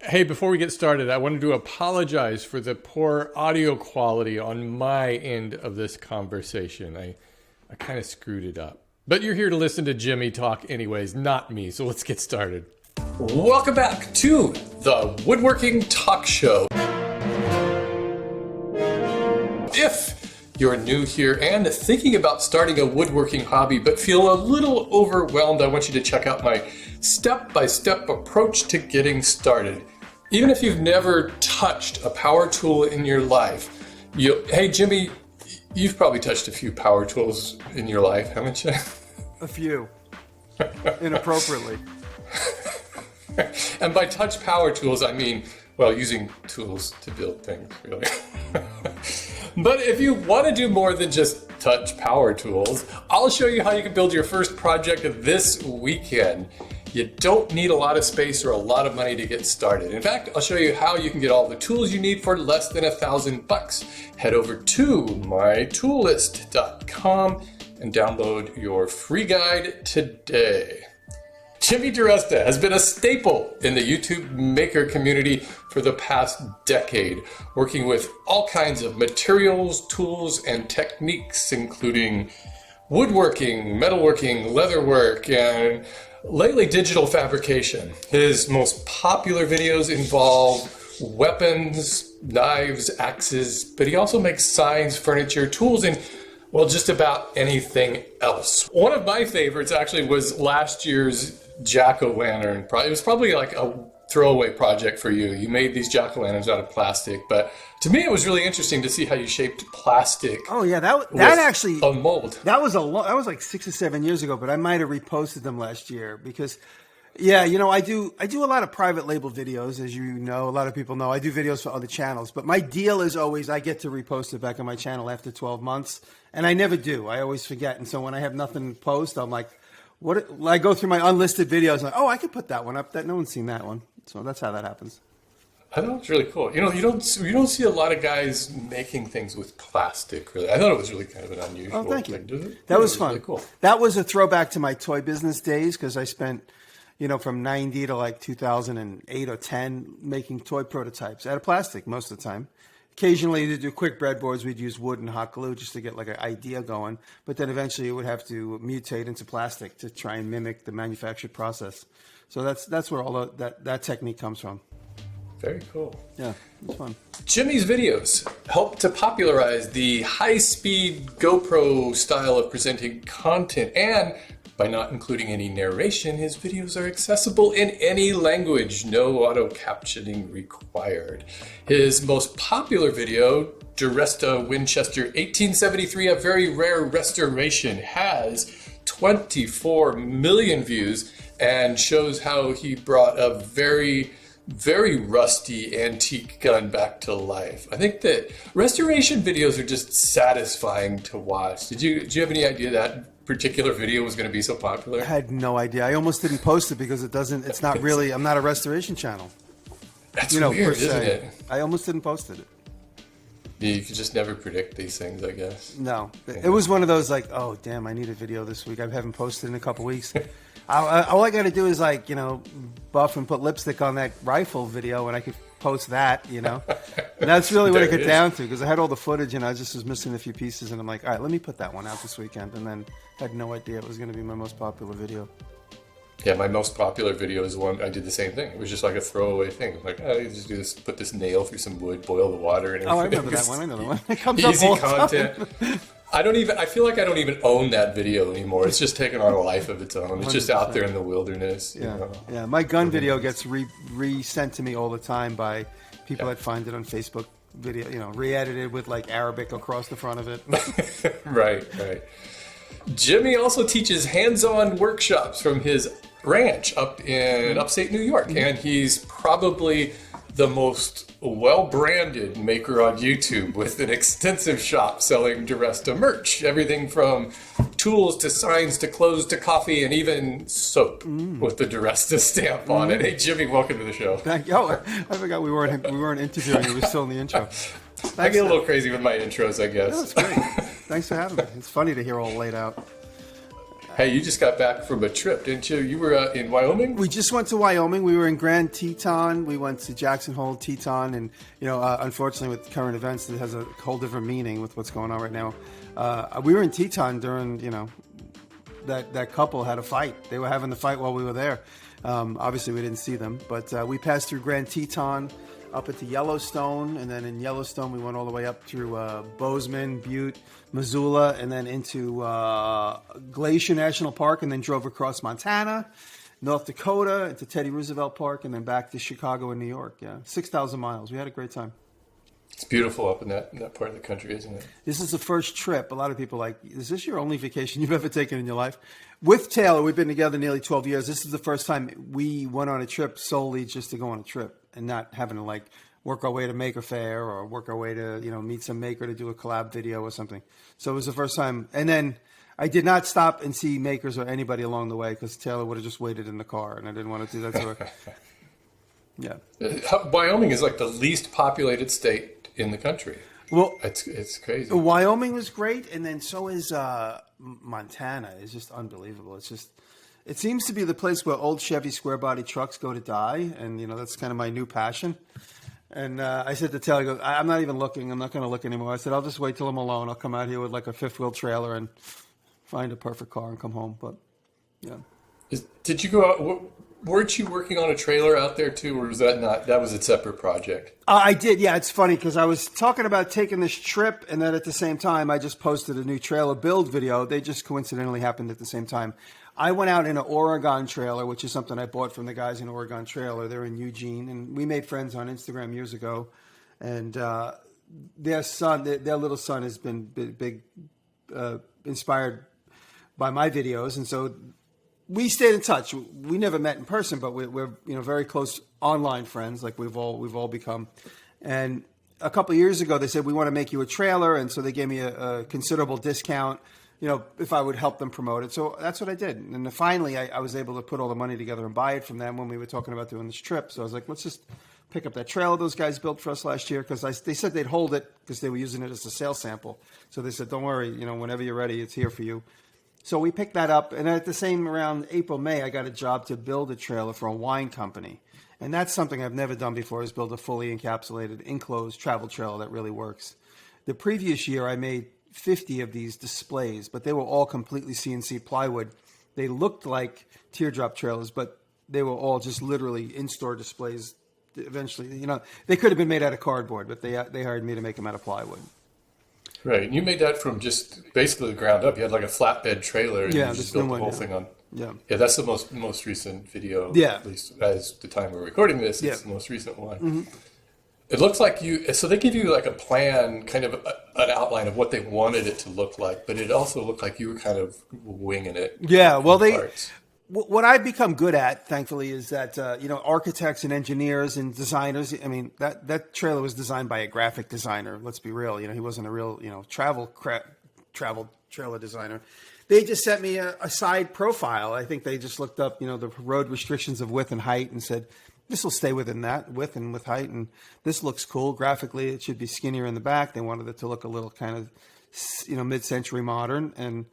Hey, before we get started, I wanted to apologize for the poor audio quality on my end of this conversation. I kind of screwed it up. But you're here to listen to Jimmy talk anyways, not me. So let's get started. Welcome back to the Woodworking Talk Show. If you're new here and thinking about starting a woodworking hobby but feel a little overwhelmed, I want you to check out my step-by-step approach to getting started. Even if you've never touched a power tool in your life, hey Jimmy, you've probably touched a few power tools in your life, haven't you? A few. Inappropriately. And by touch power tools, I mean, well, using tools to build things, really. But if you want to do more than just touch power tools, I'll show you how you can build your first project this weekend. You don't need a lot of space or a lot of money to get started. In fact, I'll show you how you can get all the tools you need for less than $1,000. Head over to mytoollist.com and download your free guide today. Jimmy DiResta has been a staple in the YouTube maker community for the past decade, working with all kinds of materials, tools, and techniques, including woodworking, metalworking, leatherwork, and lately digital fabrication. His most popular videos involve weapons, knives, axes, but he also makes signs, furniture, tools, and well, just about anything else. One of my favorites actually was last year's jack-o'-lantern. It was probably like a throwaway project for you. You made these jack-o'-lanterns out of plastic, but to me it was really interesting to see how you shaped plastic. Oh yeah, that actually a mold. That was like 6 or 7 years ago, but I might have reposted them last year because yeah, you know, I do a lot of private label videos, as you know, a lot of people know. I do videos for other channels, but my deal is always I get to repost it back on my channel after 12 months, and I never do. I always forget, and so when I have nothing to post, I'm like, what? I go through my unlisted videos, like, oh, I could put that one up. That no one's seen that one, so that's how that happens. I thought it was really cool. You know, you don't see a lot of guys making things with plastic. Really, I thought it was really kind of an unusual. Oh, thank you. Thing. That was fun. Really cool. That was a throwback to my toy business days because I spent, you know, from 90 to like 2008 or 10 making toy prototypes out of plastic most of the time. Occasionally to do quick breadboards, we'd use wood and hot glue just to get like an idea going. But then eventually it would have to mutate into plastic to try and mimic the manufactured process. So that's where all that technique comes from. Very cool. Yeah, it's fun. Jimmy's videos help to popularize the high-speed GoPro style of presenting content, and by not including any narration, his videos are accessible in any language, no auto-captioning required. His most popular video, DiResta Winchester 1873, a very rare restoration, has 24 million views and shows how he brought a very rusty antique gun back to life. I think that restoration videos are just satisfying to watch. Did you have any idea that particular video was going to be so popular? I had no idea. I almost didn't post it because it's not really, I'm not a restoration channel. That's weird, isn't it? I almost didn't post it. Yeah, you could just never predict these things, I guess. No. It was one of those like, oh, damn, I need a video this week. I haven't posted in a couple weeks. All I got to do is like, you know, buff and put lipstick on that rifle video and I could post that, you know. And that's really what it got down to because I had all the footage and I just was missing a few pieces and I'm like, all right, let me put that one out this weekend. And then had no idea it was going to be my most popular video. Yeah, my most popular video is one, I did the same thing. It was just like a throwaway thing. I'm like, you just do this, put this nail through some wood, boil the water. And I remember that one. I know that one. It comes easy up all content. time. I feel like I don't even own that video anymore. It's just taken on a life of its own. It's just out there in the wilderness. Yeah, you know? Yeah. My gun video gets re-sent to me all the time by people that find it on Facebook video, you know, re-edited with like Arabic across the front of it. Right. Jimmy also teaches hands-on workshops from his ranch up in upstate New York, and he's probably the most well-branded maker on YouTube with an extensive shop selling DiResta merch. Everything from tools to signs to clothes to coffee and even soap with the DiResta stamp on it. Hey, Jimmy, welcome to the show. Thank you. Oh, I forgot we weren't interviewing you. We're still in the intro. I get a little crazy with my intros, I guess. No, that's great. Thanks for having me. It's funny to hear all laid out. Hey, you just got back from a trip, didn't you? You were in Wyoming? We just went to Wyoming. We were in Grand Teton. We went to Jackson Hole, Teton. And, unfortunately, with current events, it has a whole different meaning with what's going on right now. We were in Teton during, that couple had a fight. They were having the fight while we were there. Obviously, we didn't see them. But we passed through Grand Teton, up into Yellowstone, and then in Yellowstone we went all the way up through Bozeman, Butte, Missoula, and then into Glacier National Park, and then drove across Montana, North Dakota, into Teddy Roosevelt Park, and then back to Chicago and New York. Yeah, 6,000 miles. We had a great time. It's beautiful up in that part of the country, isn't it? This is the first trip. A lot of people are like, is this your only vacation you've ever taken in your life? With Taylor, we've been together nearly 12 years. This is the first time we went on a trip solely just to go on a trip and not having to work our way to Maker Fair or work our way to, meet some maker to do a collab video or something. So it was the first time. And then I did not stop and see makers or anybody along the way because Taylor would have just waited in the car and I didn't want to do that to her. Yeah. Wyoming is like the least populated state in the country. Well, it's crazy. Wyoming was great, and then so is Montana. It's just unbelievable. It seems to be the place where old Chevy square body trucks go to die, and that's kind of my new passion. And I said to Taylor, I'm not even looking. I'm not going to look anymore. I said, I'll just wait till I'm alone. I'll come out here with like a fifth wheel trailer and find a perfect car and come home. But yeah. Did you go out? Weren't you working on a trailer out there too, or was that not? That was a separate project. I did, yeah. It's funny because I was talking about taking this trip, and then at the same time, I just posted a new trailer build video. They just coincidentally happened at the same time. I went out in an Oregon trailer, which is something I bought from the guys in Oregon Trailer. They're in Eugene, and we made friends on Instagram years ago. And their son, their little son, has been big inspired by my videos, and so we stayed in touch. We never met in person, but we're very close online friends, like we've all become. And a couple of years ago, they said, we want to make you a trailer, and so they gave me a considerable discount, if I would help them promote it. So that's what I did. And then finally, I was able to put all the money together and buy it from them when we were talking about doing this trip. So I was like, let's just pick up that trailer those guys built for us last year, because they said they'd hold it because they were using it as a sales sample. So they said, don't worry, whenever you're ready, it's here for you. So we picked that up, and at the same around April, May, I got a job to build a trailer for a wine company. And that's something I've never done before, is build a fully encapsulated, enclosed travel trailer that really works. The previous year, I made 50 of these displays, but they were all completely CNC plywood. They looked like teardrop trailers, but they were all just literally in-store displays. Eventually, they could have been made out of cardboard, but they hired me to make them out of plywood. Right, and you made that from just basically the ground up. You had like a flatbed trailer, and you just built the whole thing on. Yeah, that's the most recent video. Yeah, at least as the time we're recording this, it's the most recent one. Mm-hmm. It looks like so they give you like a plan, kind of an outline of what they wanted it to look like, but it also looked like you were kind of winging it. Yeah, well, what I've become good at, thankfully, is that, architects and engineers and designers, I mean, that trailer was designed by a graphic designer. Let's be real. He wasn't a real, travel trailer designer. They just sent me a side profile. I think they just looked up, the road restrictions of width and height and said, this will stay within that width and with height. And this looks cool. Graphically, it should be skinnier in the back. They wanted it to look a little kind of, mid-century modern, and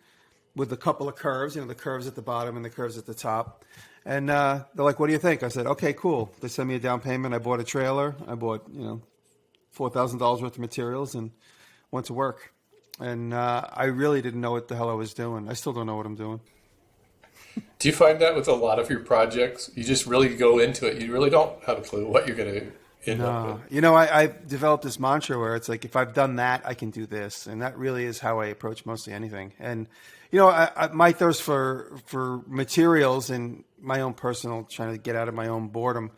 with a couple of curves, the curves at the bottom and the curves at the top. And they're like, what do you think? I said, okay, cool. They sent me a down payment. I bought a trailer. I bought, $4,000 worth of materials and went to work. And I really didn't know what the hell I was doing. I still don't know what I'm doing. Do you find that with a lot of your projects? You just really go into it. You really don't have a clue what you're going to end up with. I've developed this mantra where it's like, if I've done that, I can do this. And that really is how I approach mostly anything. And my thirst for materials and my own personal, trying to get out of my own boredom.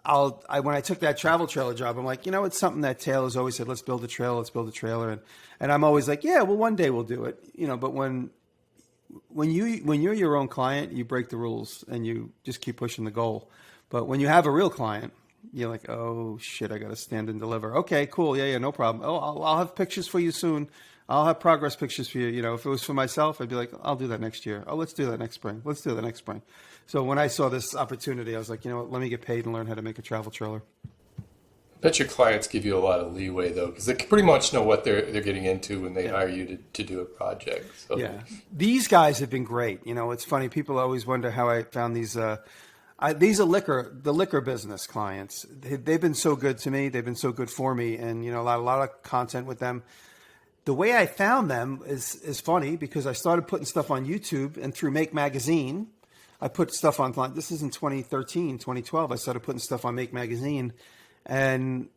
When I took that travel trailer job, I'm like, it's something that Taylor's always said, let's build a trailer. And I'm always like, yeah, well, one day we'll do it. But when you're your own client, you break the rules and you just keep pushing the goal. But when you have a real client, you're like, oh shit, I got to stand and deliver. Okay, cool. Yeah, no problem. Oh, I'll have pictures for you soon. I'll have progress pictures for you. If it was for myself, I'd be like, I'll do that next year. Oh, let's do that next spring. Let's do that next spring. So when I saw this opportunity, I was like, let me get paid and learn how to make a travel trailer. Bet your clients give you a lot of leeway though, because they pretty much know what they're getting into when they hire you to do a project. So. Yeah, these guys have been great. You know, it's funny. People always wonder how I found these. These are the liquor business clients. They've been so good to me. They've been so good for me, and you know, a lot of content with them. The way I found them is funny because I started putting stuff on YouTube and through Make Magazine. I put stuff on. This is in 2013, 2012. I started putting stuff on Make Magazine, and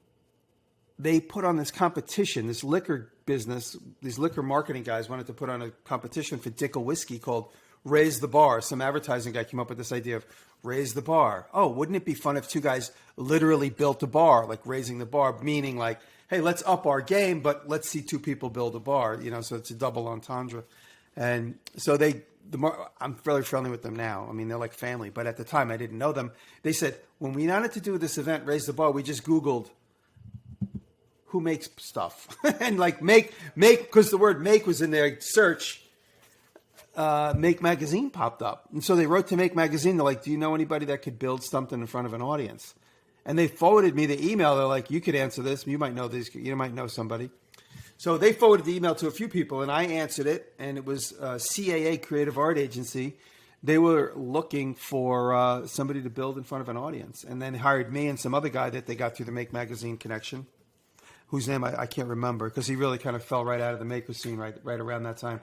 they put on this competition. This liquor business, these liquor marketing guys wanted to put on a competition for Dickel whiskey called Raise the Bar. Some advertising guy came up with this idea of raise the bar. Oh, wouldn't it be fun if two guys literally built a bar, like raising the bar, meaning like, hey, let's up our game, but let's see two people build a bar, you know, so it's a double entendre. And so I'm fairly friendly with them now. I mean, they're like family, but at the time I didn't know them. They said, when we wanted to do this event, Raise the Bar, we just Googled who makes stuff and like make, because the word make was in their search. Make Magazine popped up. And so they wrote to Make Magazine. They're like, do you know anybody that could build something in front of an audience? And they forwarded me the email. They're like, you could answer this. You might know this. You might know somebody. So they forwarded the email to a few people, and I answered it. And it was CAA, Creative Art Agency. They were looking for somebody to build in front of an audience. And then hired me and some other guy that they got through the Make Magazine connection, whose name I can't remember because he really kind of fell right out of the maker scene right around that time.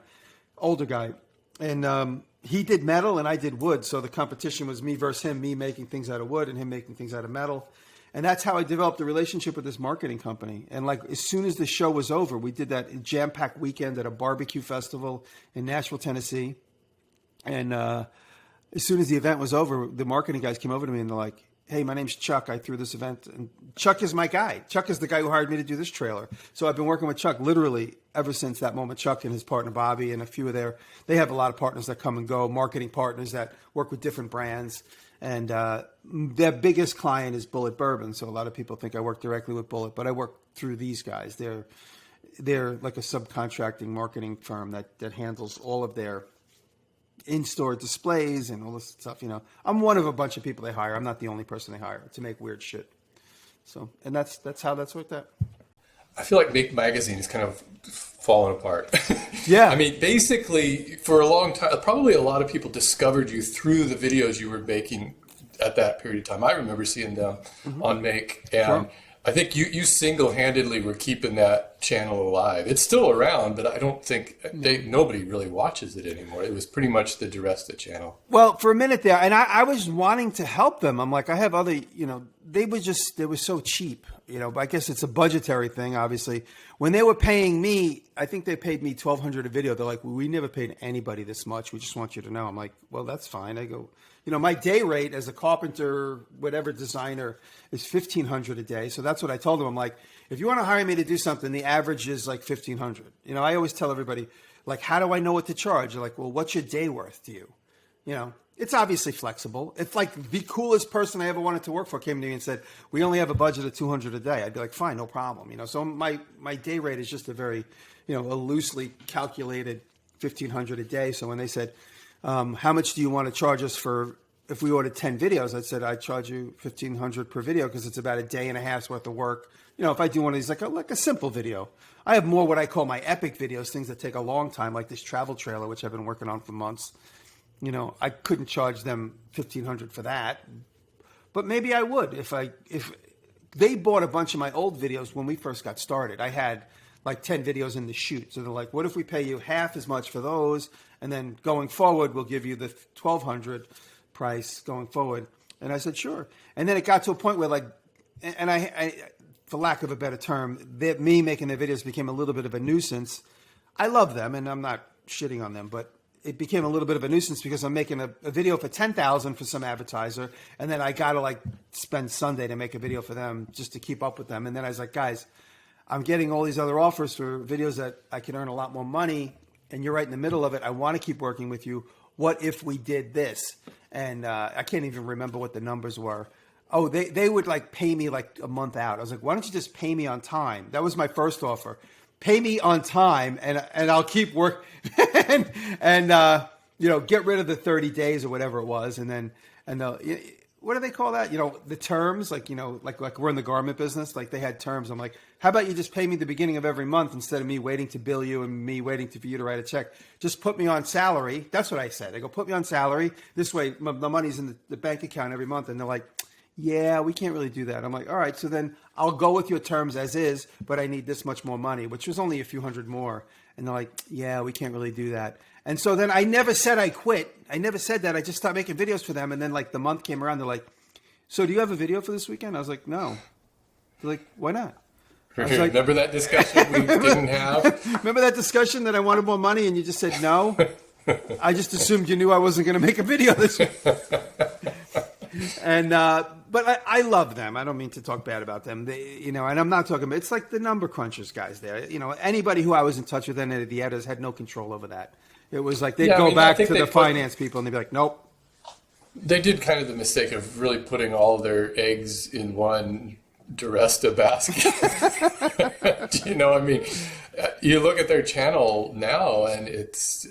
Older guy. And he did metal and I did wood. So the competition was me versus him, me making things out of wood and him making things out of metal. And that's how I developed a relationship with this marketing company. And like as soon as the show was over, we did that jam-packed weekend at a barbecue festival in Nashville, Tennessee. And as soon as the event was over, the marketing guys came over to me and they're like, hey, my name's Chuck. I threw this event. And Chuck is my guy. Chuck is the guy who hired me to do this trailer. So I've been working with Chuck literally ever since that moment. Chuck and his partner, Bobby, and a few of they have a lot of partners that come and go, marketing partners that work with different brands. And their biggest client is Bullet Bourbon. So a lot of people think I work directly with Bullet, but I work through these guys. They're like a subcontracting marketing firm that handles all of their in-store displays and all this stuff. You know, I'm one of a bunch of people they hire. I'm not the only person they hire to make weird shit. So, and that's how that's worked out. I feel like Make Magazine is kind of falling apart. Yeah. I mean, basically, for a long time, probably a lot of people discovered you through the videos you were making at that period of time. I remember seeing them on Make, and sure. I think you single-handedly were keeping that channel alive. It's still around, but I don't think nobody really watches it anymore. It was pretty much the DiResta channel. Well, for a minute there, and I was wanting to help them. I'm like, I have other, you know, they were so cheap, you know, but I guess it's a budgetary thing, obviously. When they were paying me, I think they paid me $1,200 a video. They're like, well, we never paid anybody this much. We just want you to know. I'm like, well, that's fine. I go, you know, my day rate as a carpenter, whatever designer, is $1,500 a day. So that's what I told them. I'm like, if you want to hire me to do something, the average is like $1,500. You know, I always tell everybody, like, how do I know what to charge? They're like, well, what's your day worth to you? You know, it's obviously flexible. If like the coolest person I ever wanted to work for came to me and said, we only have a budget of $200 a day, I'd be like, fine, no problem. You know, so my day rate is just a very, you know, a loosely calculated $1,500 a day. So when they said, how much do you want to charge us for, if we ordered 10 videos, I said, I'd charge you $1,500 per video because it's about a day and a half's worth of work. You know, if I do one of these, like a simple video, I have more what I call my epic videos, things that take a long time, like this travel trailer, which I've been working on for months. You know, I couldn't charge them $1,500 for that, but maybe I would if they bought a bunch of my old videos when we first got started. I had like 10 videos in the shoot. So they're like, what if we pay you half as much for those? And then going forward, we'll give you the $1,200 price going forward. And I said, sure. And then it got to a point where like, and I for lack of a better term, me making their videos became a little bit of a nuisance. I love them and I'm not shitting on them, but it became a little bit of a nuisance because I'm making a video for $10,000 for some advertiser. And then I got to like spend Sunday to make a video for them just to keep up with them. And then I was like, guys, I'm getting all these other offers for videos that I can earn a lot more money. And you're right in the middle of it. I want to keep working with you. What if we did this? And I can't even remember what the numbers were. Oh, they would like pay me like a month out. I was like, why don't you just pay me on time? That was my first offer. Pay me on time and I'll keep work and you know, get rid of the 30 days or whatever it was. And then, what do they call that? The terms, like we're in the garment business, like they had terms. I'm like, how about you just pay me the beginning of every month instead of me waiting to bill you and me waiting for you to write a check? Just put me on salary. That's what I said. I go, put me on salary. This way, the money's in the bank account every month. And they're like, yeah, we can't really do that. I'm like, all right, so then I'll go with your terms as is, but I need this much more money, which was only a few hundred more. And they're like, yeah, we can't really do that. And so then I never said I quit. I never said that. I just stopped making videos for them. And then like the month came around, they're like, so do you have a video for this weekend? I was like, no. They're like, why not? I was like, remember that discussion we didn't have? Remember that discussion that I wanted more money and you just said no? I just assumed you knew I wasn't going to make a video this week. And, but I love them. I don't mean to talk bad about them. They, and I'm not talking about, it's like the number crunchers guys there. Anybody who I was in touch with, any of the editors had no control over that. It was like they'd go back to the finance people and they'd be like, nope. They did kind of the mistake of really putting all of their eggs in one DiResta basket. You look at their channel now and it's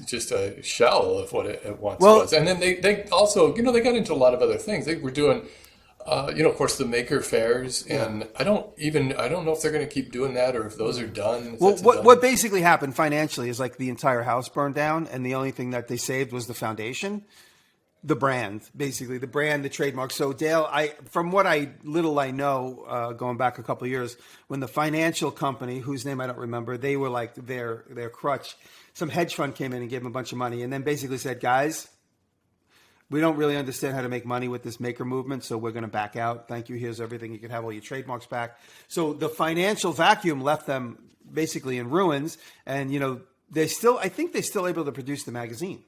just a shell of what it once was. And then they also, they got into a lot of other things. They were doing, of course, the maker fairs, and I don't know if they're going to keep doing that or if those are done. Well, what basically happened financially is like the entire house burned down, and the only thing that they saved was the foundation, the brand, the trademark. So Dale, from what little I know, going back a couple of years, when the financial company, whose name I don't remember, they were like their crutch. Some hedge fund came in and gave them a bunch of money, and then basically said, guys, we don't really understand how to make money with this maker movement, so we're going to back out. Thank you. Here's everything. You can have all your trademarks back. So the financial vacuum left them basically in ruins. And, I think they're still able to produce the magazine.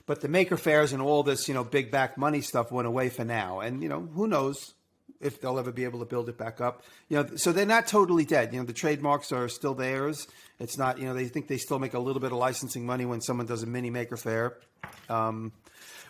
But the maker fairs and all this, big back money stuff went away for now. And, who knows if they'll ever be able to build it back up. So they're not totally dead. The trademarks are still theirs. It's not, they think they still make a little bit of licensing money when someone does a mini maker fair.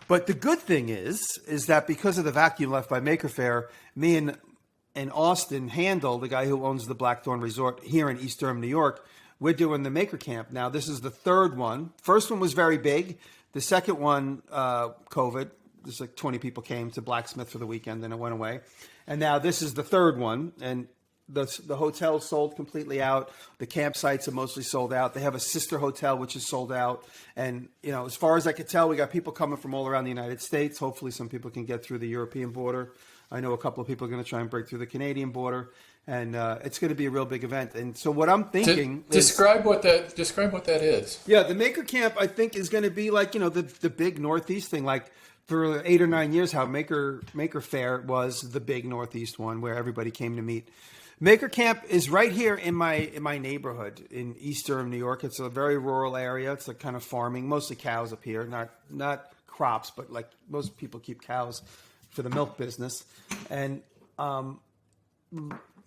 But the good thing is that because of the vacuum left by Maker Faire, me and Austin Handel, the guy who owns the Blackthorn Resort here in East Durham, New York, we're doing the Maker Camp. Now, this is the third one. First one was very big. The second one, COVID, just like 20 people came to Blacksmith for the weekend and it went away. And now this is the third one. And the hotel sold completely out. The campsites are mostly sold out. They have a sister hotel, which is sold out. And, as far as I could tell, we got people coming from all around the United States. Hopefully some people can get through the European border. I know a couple of people are going to try and break through the Canadian border. And it's going to be a real big event. And so what I'm thinking describe what that is. Yeah, the Maker Camp, I think, is going to be like, the big Northeast thing. Like for 8 or 9 years, how Maker Faire was the big Northeast one where everybody came to meet. Maker Camp is right here in my neighborhood in East Durham, New York. It's a very rural area. It's like kind of farming, mostly cows up here, not crops, but like most people keep cows for the milk business. And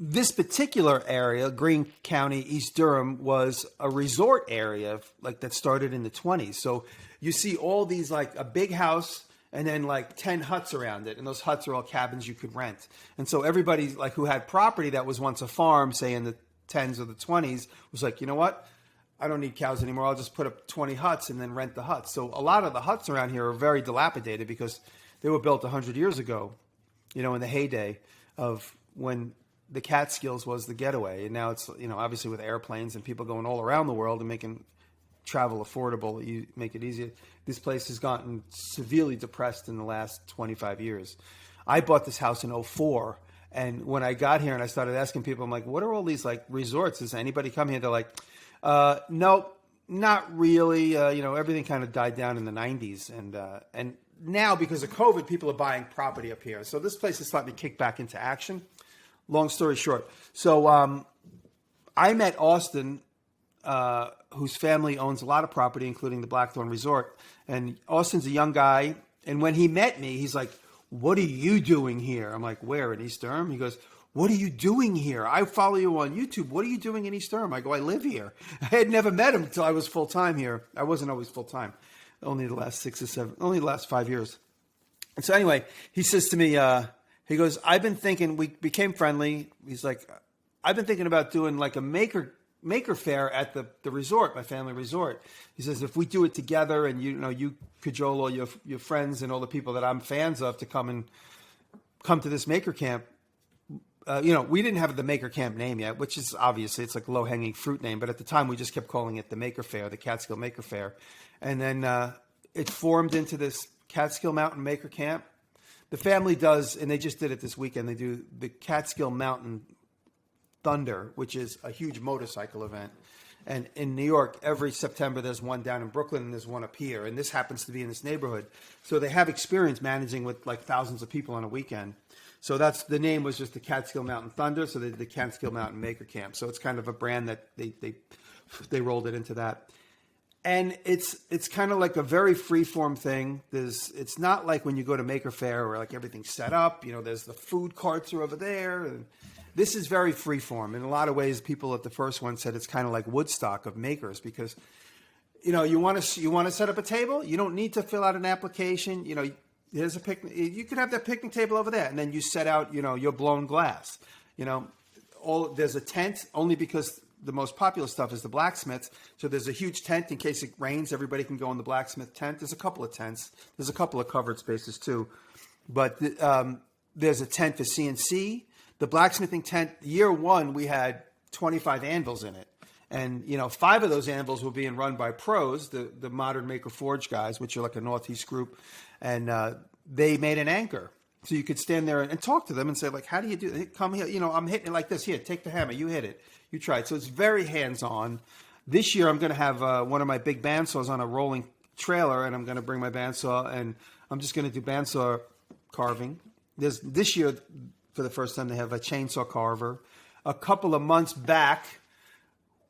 this particular area, Greene County, East Durham, was a resort area like that started in the 1920s. So you see all these like a big house and then like 10 huts around it. And those huts are all cabins you could rent. And so everybody like who had property that was once a farm, say in the 10s or the 20s, was like, you know what? I don't need cows anymore. I'll just put up 20 huts and then rent the huts. So a lot of the huts around here are very dilapidated because they were built 100 years ago, in the heyday of when the Catskills was the getaway. And now it's, obviously with airplanes and people going all around the world and making travel affordable, you make it easier. This place has gotten severely depressed in the last 25 years. I bought this house in 2004, and when I got here and I started asking people, I'm like, what are all these like resorts? Does anybody come here? They're like, nope, not really. Everything kind of died down in the 90s, and now because of COVID, people are buying property up here. So this place is starting to kick back into action. Long story short, so I met Austin, whose family owns a lot of property, including the Blackthorn Resort. And Austin's a young guy. And when he met me, he's like, what are you doing here? I'm like, where, in East Durham? He goes, what are you doing here? I follow you on YouTube. What are you doing in East Durham? I go, I live here. I had never met him until I was full-time here. I wasn't always full-time. Only the last 5 years. And so anyway, he says to me, he goes, I've been thinking, we became friendly. He's like, I've been thinking about doing like a maker maker fair at the resort, my family resort. He says, if we do it together and you cajole all your friends and all the people that I'm fans of to come to this maker camp. We didn't have the maker camp name yet, which is obviously it's like a low hanging fruit name. But at the time we just kept calling it the Maker Fair, the Catskill Maker Fair. And then it formed into this Catskill Mountain Maker Camp. The family does, and they just did it this weekend. They do the Catskill Mountain Thunder, which is a huge motorcycle event. And in New York, every September, there's one down in Brooklyn and there's one up here. And this happens to be in this neighborhood. So they have experience managing with like thousands of people on a weekend. So the name was just the Catskill Mountain Thunder. So they did the Catskill Mountain Maker Camp. So it's kind of a brand that they rolled it into that. And it's kind of like a very free-form thing. It's not like when you go to Maker Faire where like everything's set up. There's the food carts are over there. And this is very free-form. In a lot of ways, people at the first one said it's kind of like Woodstock of makers because, you want to set up a table. You don't need to fill out an application. Here's a picnic. You could have that picnic table over there, and then you set out, your blown glass. There's a tent only because the most popular stuff is the blacksmiths. So there's a huge tent in case it rains. Everybody can go in the blacksmith tent. There's a couple of tents. There's a couple of covered spaces too, but there's a tent for CNC. The blacksmithing tent. Year one, we had 25 anvils in it. And, 5 of those anvils were being run by pros, the Modern Maker Forge guys, which are like a Northeast group. And they made an anchor. So you could stand there and talk to them and say, like, how do you do it? Come here. I'm hitting it like this. Here, take the hammer. You hit it. You try it. So it's very hands-on. This year, I'm going to have one of my big bandsaws on a rolling trailer, and I'm going to bring my bandsaw, and I'm just going to do bandsaw carving. This year, for the first time, they have a chainsaw carver. A couple of months back,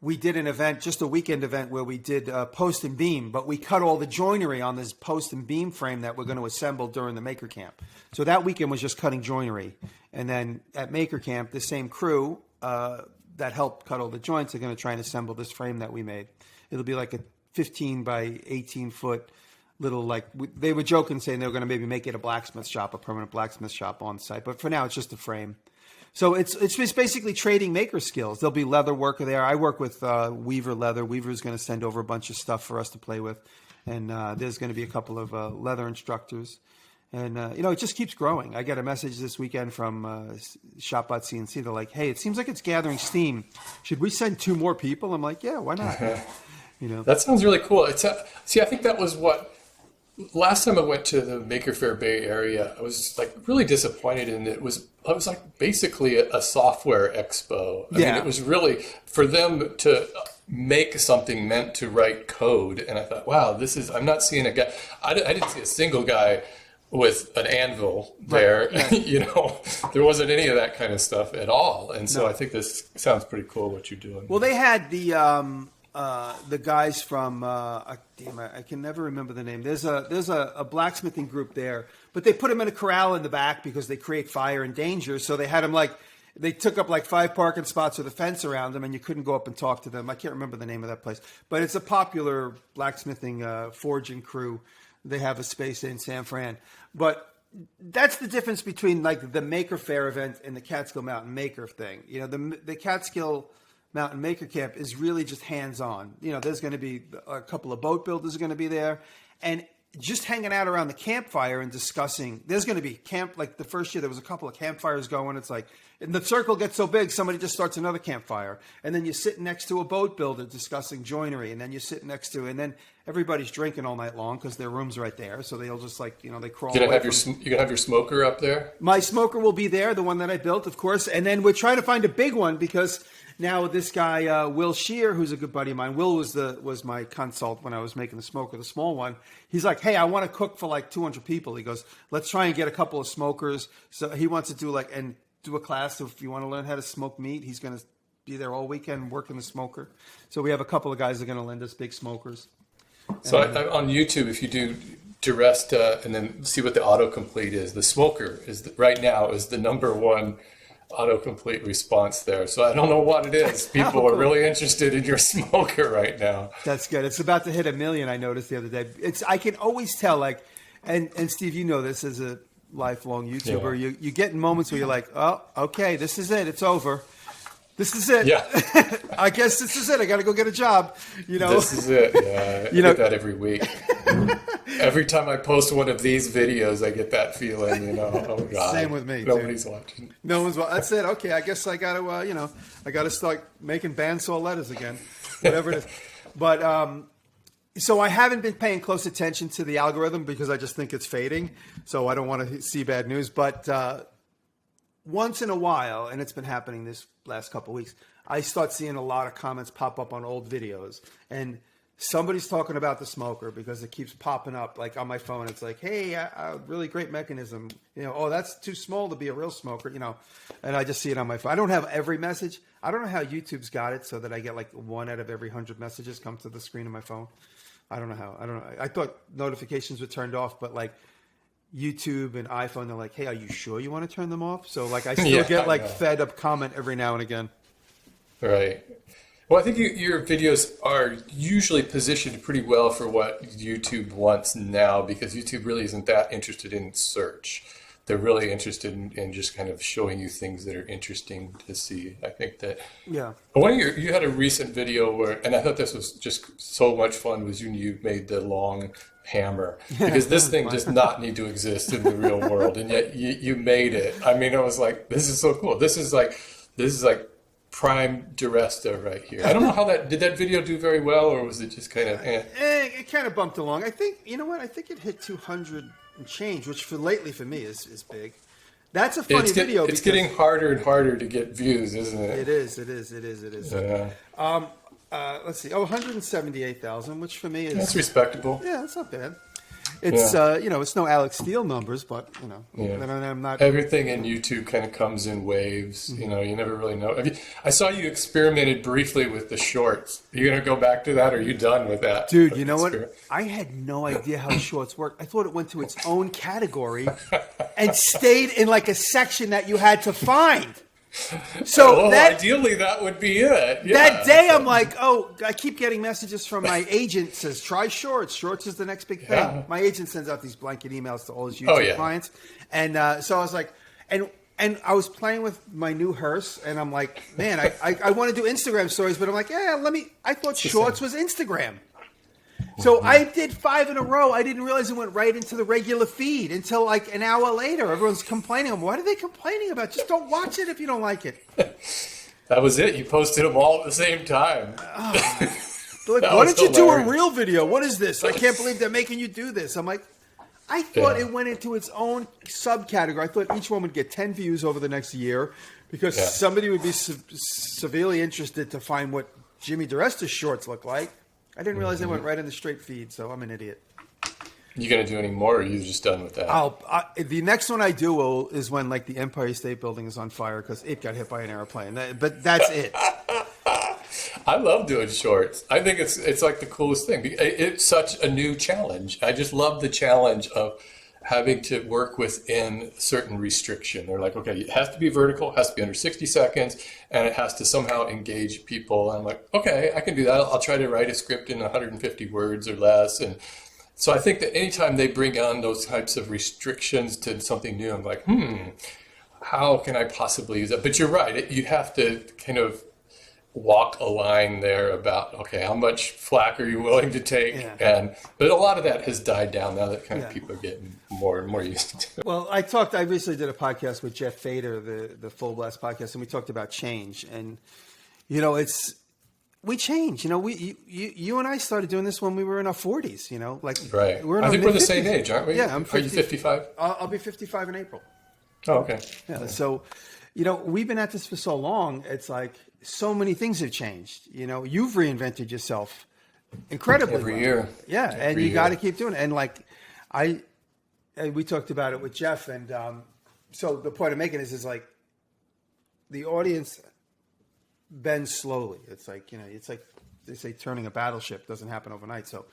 we did an event, just a weekend event, where we did post and beam, but we cut all the joinery on this post and beam frame that we're going to assemble during the Maker Camp. So that weekend was just cutting joinery. And then at Maker Camp, the same crew that helped cut all the joints are going to try and assemble this frame that we made. It'll be like a 15 by 18 foot little, they were joking saying they were going to maybe make it a blacksmith shop, a permanent blacksmith shop on site. But for now, it's just a frame. So it's just basically trading maker skills. There'll be leather worker there. I work with Weaver Leather. Weaver's going to send over a bunch of stuff for us to play with. And there's going to be a couple of leather instructors. And, it just keeps growing. I got a message this weekend from Shopbot CNC. They're like, hey, it seems like it's gathering steam. Should we send 2 more people? I'm like, yeah, why not? That sounds really cool. I think that was what... Last time I went to the Maker Faire Bay Area, I was really disappointed in it. It was like basically a software expo. I mean, it was really for them to make something meant to write code. And I thought, wow, I'm not seeing a guy. I didn't see a single guy with an anvil there. Right. There wasn't any of that kind of stuff at all. And so I think this sounds pretty cool what you're doing. Well, they had the guys from I can never remember the name. There's a blacksmithing group there, but they put them in a corral in the back because they create fire and danger. So they had them they took up 5 parking spots with a fence around them, and you couldn't go up and talk to them. I can't remember the name of that place, but it's a popular blacksmithing forging crew. They have a space in San Fran, but that's the difference between the Maker Faire event and the Catskill Mountain Maker thing. The Catskill Mountain Maker Camp is really just hands-on. There's going to be a couple of boat builders are going to be there, and just hanging out around the campfire and discussing. There's going to be camp, the first year there was a couple of campfires going. It's and the circle gets so big, somebody just starts another campfire. And then you're sitting next to a boat builder discussing joinery. And then you're sitting next to, and then everybody's drinking all night long because their room's right there. So they'll just they crawl. You gonna have your smoker up there? My smoker will be there, the one that I built, of course. And then we're trying to find a big one because now this guy, Will Shear, who's a good buddy of mine. Will was my consult when I was making the smoker, the small one. He's like, hey, I want to cook for 200 people. He goes, let's try and get a couple of smokers. So he wants to do do a class if you want to learn how to smoke meat. He's going to be there all weekend working the smoker. So we have a couple of guys that are going to lend us big smokers. So on YouTube, if you do DiResta and then see what the autocomplete is, the smoker right now is the #1 autocomplete response there. So I don't know what it is. People are really interested in your smoker right now. That's good. It's about to hit 1 million. I noticed the other day. I can always tell and Steve, you know this as a lifelong YouTuber. You get in moments where you're like, oh, okay, this is it. It's over. This is it. Yeah. I guess this is it. I got to go get a job. This is it. Yeah, I get that every week. Every time I post one of these videos, I get that feeling. Oh God. Same with me. Nobody's watching. No one's. That's it. Okay, I guess I got to. I got to start making bandsaw letters again, whatever it is. But so I haven't been paying close attention to the algorithm because I just think it's fading. So I don't want to see bad news. But once in a while, and it's been happening this last couple of weeks, I start seeing a lot of comments pop up on old videos, and somebody's talking about the smoker because it keeps popping up like on my phone. It's like, hey, really great mechanism. Oh, that's too small to be a real smoker. And I just see it on my phone. I don't have every message. I don't know how YouTube's got it so that I get like 1 out of every 100 messages come to the screen of my phone. I don't know how. I don't know. I thought notifications were turned off, but like YouTube and iPhone, they're like, hey, are you sure you want to turn them off? So like I still get like fed up comment every now and again. Right. Well, I think your videos are usually positioned pretty well for what YouTube wants now, because YouTube really isn't that interested in search. They're really interested in just kind of showing you things that are interesting to see. I think that one of you had a recent video where, and I thought this was just so much fun, was you made the long hammer, because this thing does not need to exist in the real world, and yet you made it. I mean, I was like, this is so cool. This is like prime DiResta right here. I don't know how did that video do very well, or was it just kind of it kind of bumped along. I think, I think it hit 200 and change, which for me is big. That's a funny video. It's getting harder and harder to get views, isn't it? It is. Yeah. Let's see. 178,000, which for me is... That's respectable. Yeah, that's not bad. It's, it's no Alex Steele numbers, but, I'm not... Everything in YouTube kind of comes in waves. You never really know. I saw you experimented briefly with the shorts. Are you going to go back to that, or are you done with that? Dude, you know what? I had no idea how shorts work. I thought it went to its own category and stayed in like a section that you had to find. So ideally that would be it. Yeah. That day I'm like, I keep getting messages from my agent, says try shorts. Shorts is the next big thing. Yeah. My agent sends out these blanket emails to all his YouTube clients, and so I was like, and I was playing with my new hearse, and I'm like, man, I want to do Instagram stories, but I'm like, I thought shorts was Instagram. So I did 5 in a row. I didn't realize it went right into the regular feed until like an hour later. Everyone's complaining. What are they complaining about? Just don't watch it if you don't like it. That was it. You posted them all at the same time. Like, why didn't you do a real video? What is this? I can't believe they're making you do this. I'm like, I thought it went into its own subcategory. I thought each one would get 10 views over the next year because somebody would be severely interested to find what Jimmy DiResta's shorts look like. I didn't realize they went right in the straight feed, so I'm an idiot. You going to do any more, or are you just done with that? The next one I do is when like the Empire State Building is on fire because it got hit by an airplane. But that's it. I love doing shorts. I think it's like the coolest thing. It's such a new challenge. I just love the challenge of having to work within certain restriction. They're like, okay, it has to be vertical, it has to be under 60 seconds, and it has to somehow engage people. And I'm like, okay, I can do that. I'll try to write a script in 150 words or less. And so I think that anytime they bring on those types of restrictions to something new, I'm like, how can I possibly use that? But you're right. You have to kind of walk a line there about, okay, how much flack are you willing to take? But a lot of that has died down now that kind of people are getting more and more used to it. Well, I recently did a podcast with Jeff Fader, the Full Blast podcast, and we talked about change. And, we change. You and I started doing this when we were in our 40s, Right. We're in I think we're the same age, aren't we? Yeah, I'm 50. Are you 55? I'll be 55 in April. Oh, okay. Yeah, so, we've been at this for so long, it's like so many things have changed. You've reinvented yourself incredibly every year. Yeah, and you got to keep doing it. And like we talked about it with Jeff, and so the point I'm making is like the audience bends slowly. It's like they say turning a battleship doesn't happen overnight. So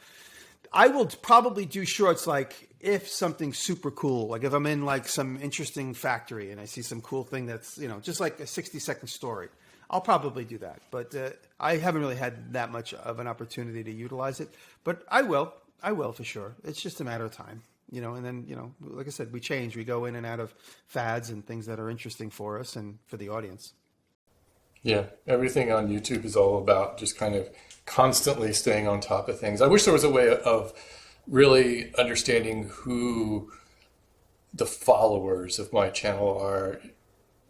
I will probably do shorts like if something's super cool, like if I'm in like some interesting factory and I see some cool thing that's, just like a 60-second story, I'll probably do that. But I haven't really had that much of an opportunity to utilize it. But I will for sure. It's just a matter of time, and then, like I said, we change. We go in and out of fads and things that are interesting for us and for the audience. Yeah, everything on YouTube is all about just kind of constantly staying on top of things. I wish there was a way of really understanding who the followers of my channel are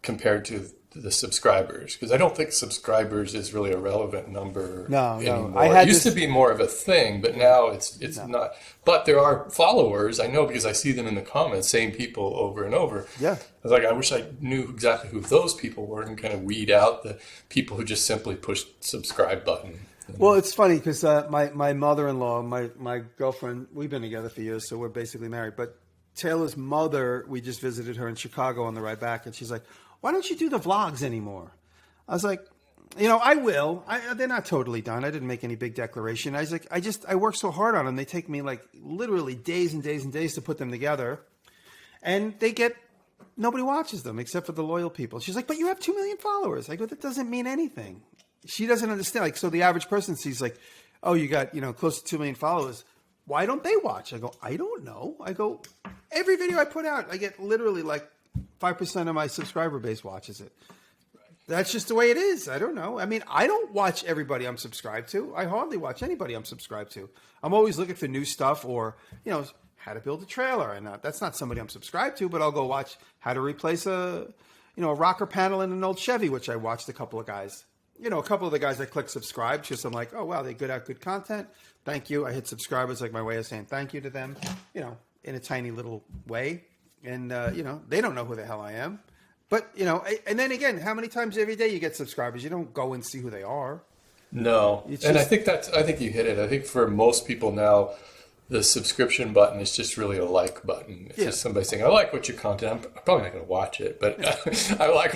compared to the subscribers, because I don't think subscribers is really a relevant number anymore. It used to be more of a thing, but now it's not. But there are followers, I know, because I see them in the comments, same people over and over. Yeah. I was like, I wish I knew exactly who those people were and kind of weed out the people who just simply push subscribe button. Well, it's funny because my mother-in-law, my girlfriend, we've been together for years, so we're basically married. But Taylor's mother, we just visited her in Chicago on the ride back, and she's like, why don't you do the vlogs anymore? I was like, I will. They're not totally done. I didn't make any big declaration. I was like, I work so hard on them. They take me like literally days and days and days to put them together. And nobody watches them except for the loyal people. She's like, but you have 2 million followers. I go, that doesn't mean anything. She doesn't understand. Like, so the average person sees like, oh, you got, close to 2 million followers. Why don't they watch? I go, I don't know. I go, every video I put out, I get literally like 5% of my subscriber base watches it. That's just the way it is. I don't know. I mean, I don't watch everybody I'm subscribed to. I hardly watch anybody I'm subscribed to. I'm always looking for new stuff or, how to build a trailer. And that's not somebody I'm subscribed to, but I'll go watch how to replace a rocker panel in an old Chevy, which I watched a couple of guys. A couple of the guys I click subscribe because I'm like, oh, wow, they good out good content. Thank you. I hit subscribe. It's like my way of saying thank you to them, in a tiny little way. And, they don't know who the hell I am. But, and then again, how many times every day you get subscribers? You don't go and see who they are. No. And I think you hit it. I think for most people now, the subscription button is just really a like button. It's just somebody saying, I like what your content. I'm probably not going to watch it, but I like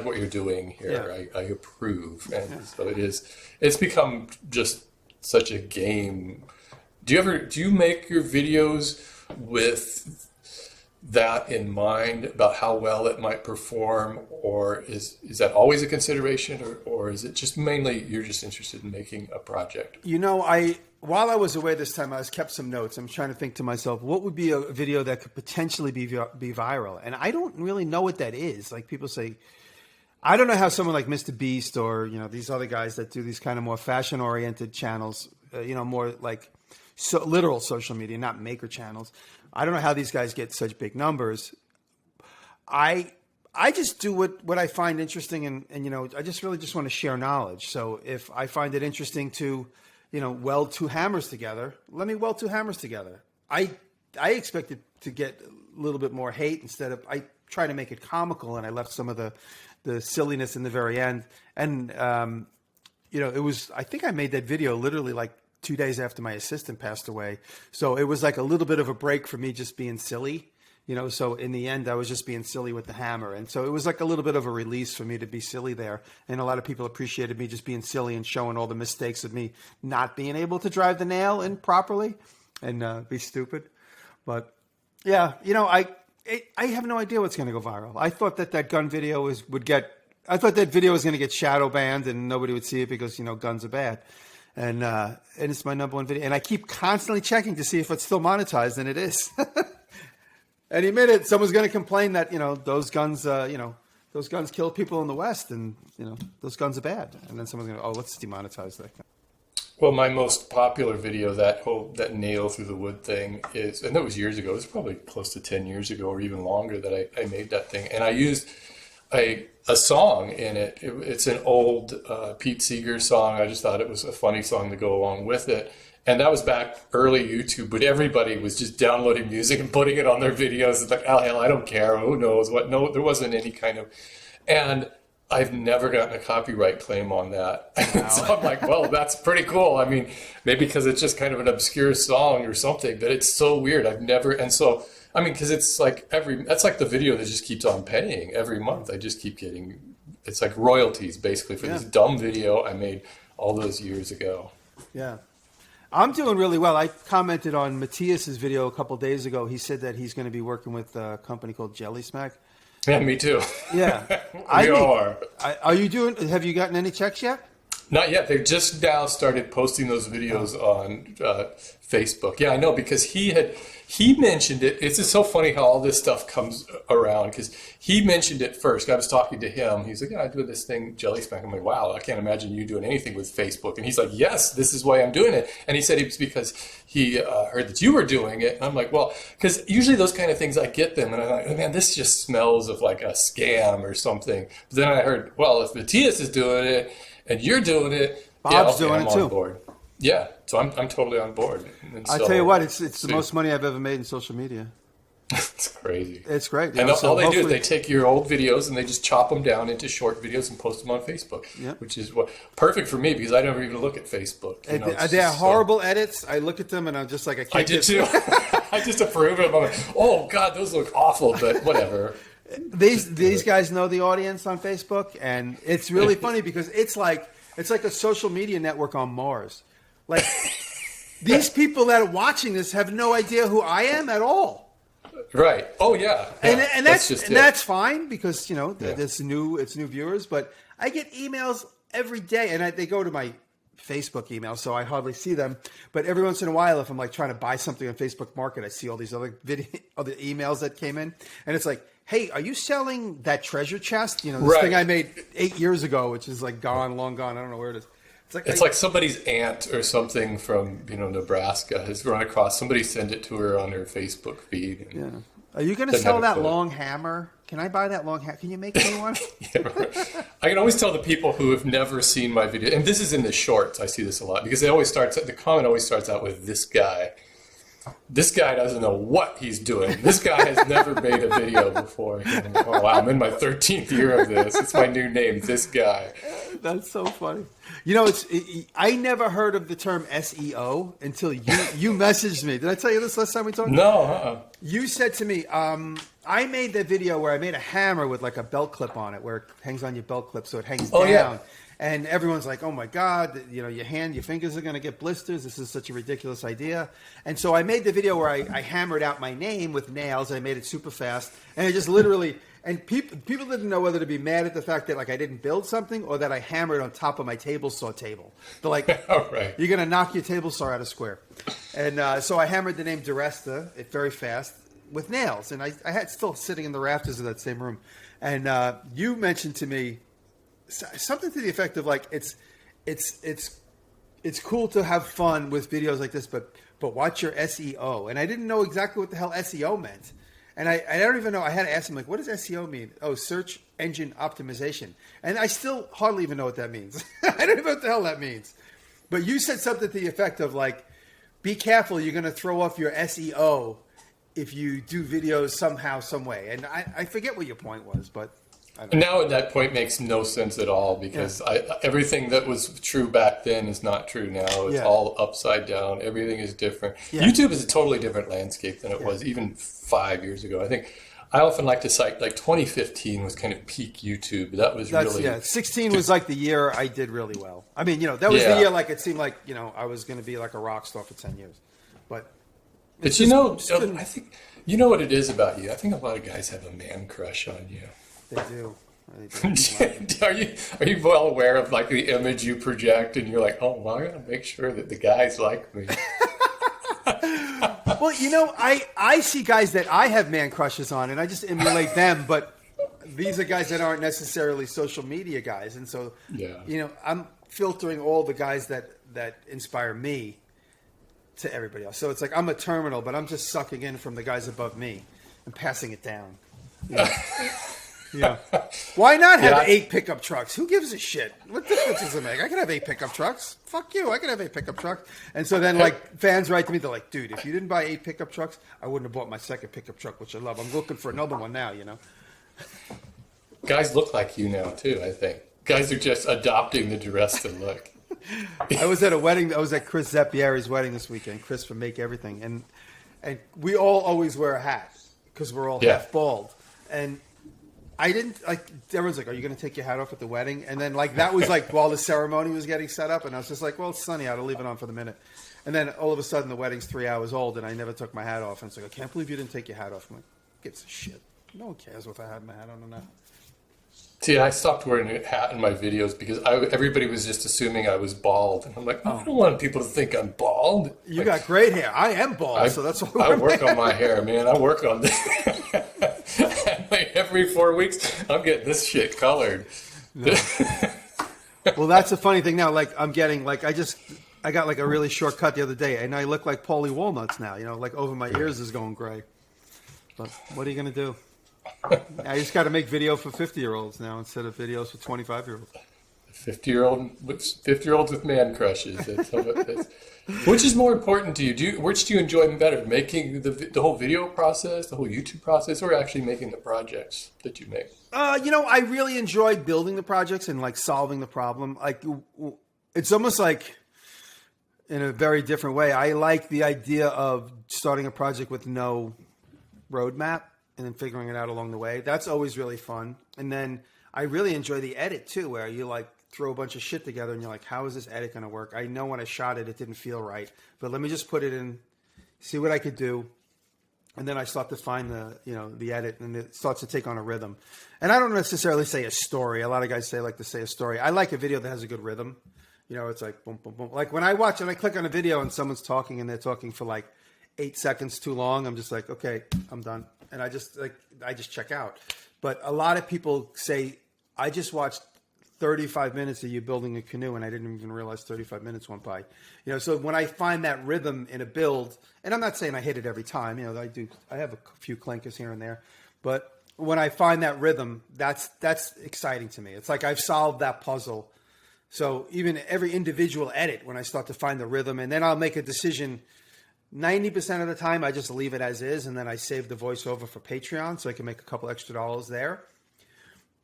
what you're doing here. Yeah. I approve. And so it's become just such a game. Do you make your videos with that in mind about how well it might perform, or is that always a consideration, or is it just mainly you're just interested in making a project? While I was away this time, I kept some notes. I'm trying to think to myself, what would be a video that could potentially be viral? And I don't really know what that is. Like people say, I don't know how someone like Mr. Beast or, these other guys that do these kind of more fashion oriented channels, more like literal social media, not maker channels. I don't know how these guys get such big numbers. I just do what I find interesting, and I just really just want to share knowledge. So if I find it interesting to, weld two hammers together, let me weld two hammers together. I expected to get a little bit more hate instead of, I try to make it comical, and I left some of the silliness in the very end. And, it was, I think I made that video literally like 2 days after my assistant passed away. So it was like a little bit of a break for me just being silly, so in the end I was just being silly with the hammer. And so it was like a little bit of a release for me to be silly there. And a lot of people appreciated me just being silly and showing all the mistakes of me not being able to drive the nail in properly and be stupid. But yeah, I have no idea what's going to go viral. I thought that gun video I thought that video was going to get shadow banned and nobody would see it because, guns are bad. And it's my number one video. And I keep constantly checking to see if it's still monetized, and it is. Any minute, someone's going to complain that, those guns kill people in the West, and, those guns are bad. And then someone's going to, let's demonetize that gun. Well, my most popular video, that nail through the wood thing is, and that was years ago. It was probably close to 10 years ago or even longer that I made that thing. And I used a song in it. It's an old Pete Seeger song. I just thought it was a funny song to go along with it. And that was back early YouTube, but everybody was just downloading music and putting it on their videos. It's like, oh, hell, I don't care. Who knows what? No, there wasn't any kind of... And I've never gotten a copyright claim on that. Wow. So I'm like, well, that's pretty cool. I mean, maybe because it's just kind of an obscure song or something, but it's so weird. I've never... And so... I mean, because it's like that's like the video that just keeps on paying every month. I just keep getting, it's like royalties basically for this dumb video I made all those years ago. Yeah. I'm doing really well. I commented on Matthias's video a couple days ago. He said that he's going to be working with a company called Jelly Smack. Yeah, me too. Yeah. We are. Have you gotten any checks yet? Not yet. They just now started posting those videos on Facebook. Yeah, I know, because he mentioned it. It's just so funny how all this stuff comes around, because he mentioned it first. I was talking to him. He's like, yeah, I do this thing, Jelly Smack. I'm like, wow, I can't imagine you doing anything with Facebook. And he's like, yes, this is why I'm doing it. And he said it was because he heard that you were doing it. And I'm like, well, because usually those kind of things, I get them. And I'm like, oh, man, this just smells of like a scam or something. But then I heard, well, if Matthias is doing it and you're doing it, Bob's yeah, okay, doing I'm it too. on board. Yeah, so I'm totally on board. And I so, tell you what, it's the most money I've ever made in social media. it's crazy. It's great. And all they do is they take your old videos and they just chop them down into short videos and post them on Facebook, which is perfect for me, because I never even look at Facebook. You know, they're horrible edits. I look at them and I'm just like, I did too. I just approve of them. I'm like, oh God, those look awful, but whatever. These guys know the audience on Facebook, and it's really funny because it's like a social media network on Mars. Like, these people that are watching this have no idea who I am at all. Right. Oh yeah. And that's fine, because it's new viewers. But I get emails every day, and they go to my Facebook email, so I hardly see them. But every once in a while, if I'm like trying to buy something on Facebook Market, I see all these other emails that came in, and it's like, hey, are you selling that treasure chest? This thing I made 8 years ago, which is like long gone. I don't know where it is. It's like somebody's aunt or something from Nebraska has run across. Somebody sent it to her on her Facebook feed. Yeah. Are you going to sell that long hammer? Can I buy that long hammer? Can you make me one? Yeah, right. I can always tell the people who have never seen my video, and this is in the shorts. I see this a lot, because the comment always starts out with "this guy." This guy doesn't know what he's doing. This guy has never made a video before. Oh, wow, I'm in my 13th year of this. It's my new name, this guy. That's so funny. I never heard of the term SEO until you messaged me. Did I tell you this last time we talked? No. You said to me, I made that video where I made a hammer with like a belt clip on it, where it hangs on your belt clip so it hangs down. Yeah. And everyone's like, oh my God, your fingers are going to get blisters. This is such a ridiculous idea. And so I made the video where I hammered out my name with nails. I made it super fast. And I just literally, and people didn't know whether to be mad at the fact that like I didn't build something, or that I hammered on top of my table saw table. They're like, oh, right. You're going to knock your table saw out of square. And so I hammered the name DiResta very fast with nails. And I had still sitting in the rafters of that same room. And you mentioned to me something to the effect of like, it's cool to have fun with videos like this, but watch your SEO. And I didn't know exactly what the hell SEO meant. And I don't even know. I had to ask him, like, what does SEO mean? Oh, search engine optimization. And I still hardly even know what that means. I don't even know what the hell that means. But you said something to the effect of like, be careful, you're going to throw off your SEO if you do videos somehow, some way. And I forget what your point was, but now that point makes no sense at all, because everything that was true back then is not true now. It's all upside down. Everything is different. Yeah. YouTube is a totally different landscape than it was even 5 years ago. I think I often like to cite like 2015 was kind of peak YouTube. That was really 16 was like the year I did really well. I mean, that was the year like it seemed like I was going to be like a rock star for 10 years. But I think what it is about you. I think a lot of guys have a man crush on you. They do. Are you well aware of like the image you project, and you're like, oh, well, I gotta make sure that the guys like me? Well, I see guys that I have man crushes on, and I just emulate them. But these are guys that aren't necessarily social media guys, and so I'm filtering all the guys that inspire me to everybody else. So it's like I'm a terminal, but I'm just sucking in from the guys above me and passing it down. Yeah. Why not have 8 pickup trucks? Who gives a shit? What difference does it make? I can have 8 pickup trucks. Fuck you. I can have 8 pickup trucks. And so then, like, fans write to me. They're like, dude, if you didn't buy 8 pickup trucks, I wouldn't have bought my second pickup truck, which I love. I'm looking for another one now, Guys look like you now, too, I think. Guys are just adopting the DiResta look. I was at a wedding. I was at Chris Zappieri's wedding this weekend. Chris from Make Everything. And we all always wear a hat because we're all half bald. And I didn't everyone's like, are you going to take your hat off at the wedding? And then that was while the ceremony was getting set up. And I was just like, well, it's sunny out. I'll leave it on for the minute. And then all of a sudden the wedding's 3 hours old and I never took my hat off. And it's like, I can't believe you didn't take your hat off. I'm like, gives a shit. No one cares if I had my hat on or not. See, I stopped wearing a hat in my videos because everybody was just assuming I was bald. And I'm like, I don't want people to think I'm bald. You got great hair. I am bald, so that's all. I work on my hair, man. I work on like every 4 weeks, I'm getting this shit colored. No. Well, that's the funny thing now. Like I'm getting like I got like a really short cut the other day, and I look like Paulie Walnuts now. You know, like over my ears is going gray. But what are you gonna do? I just got to make video for 50-year-olds now instead of videos for 25-year-olds. 50-year-olds with man crushes. Which is more important to you? Which do you enjoy better? Making the whole video process, the whole YouTube process, or actually making the projects that you make? You know, I really enjoy building the projects and like solving the problem. Like it's almost like in a very different way. I like the idea of starting a project with no roadmap and then figuring it out along the way. That's always really fun. And then I really enjoy the edit too, where you like throw a bunch of shit together and you're like, how is this edit going to work? I know when I shot it, it didn't feel right, but let me just put it in, see what I could do. And then I start to find the edit, and it starts to take on a rhythm. And I don't necessarily say a story. A lot of guys like to say a story. I like a video that has a good rhythm. You know, it's like boom, boom, boom. Like when I watch and I click on a video and someone's talking and they're talking for like 8 seconds too long, I'm just like, okay, I'm done. And I just check out. But a lot of people say, I just watched 35 minutes of you building a canoe, and I didn't even realize 35 minutes went by. You know, so when I find that rhythm in a build, and I'm not saying I hit it every time, you know, I have a few clankers here and there, but when I find that rhythm, that's exciting to me. It's like I've solved that puzzle. So even every individual edit, when I start to find the rhythm, and then I'll make a decision. 90% of the time, I just leave it as is, and then I save the voiceover for Patreon so I can make a couple extra dollars there.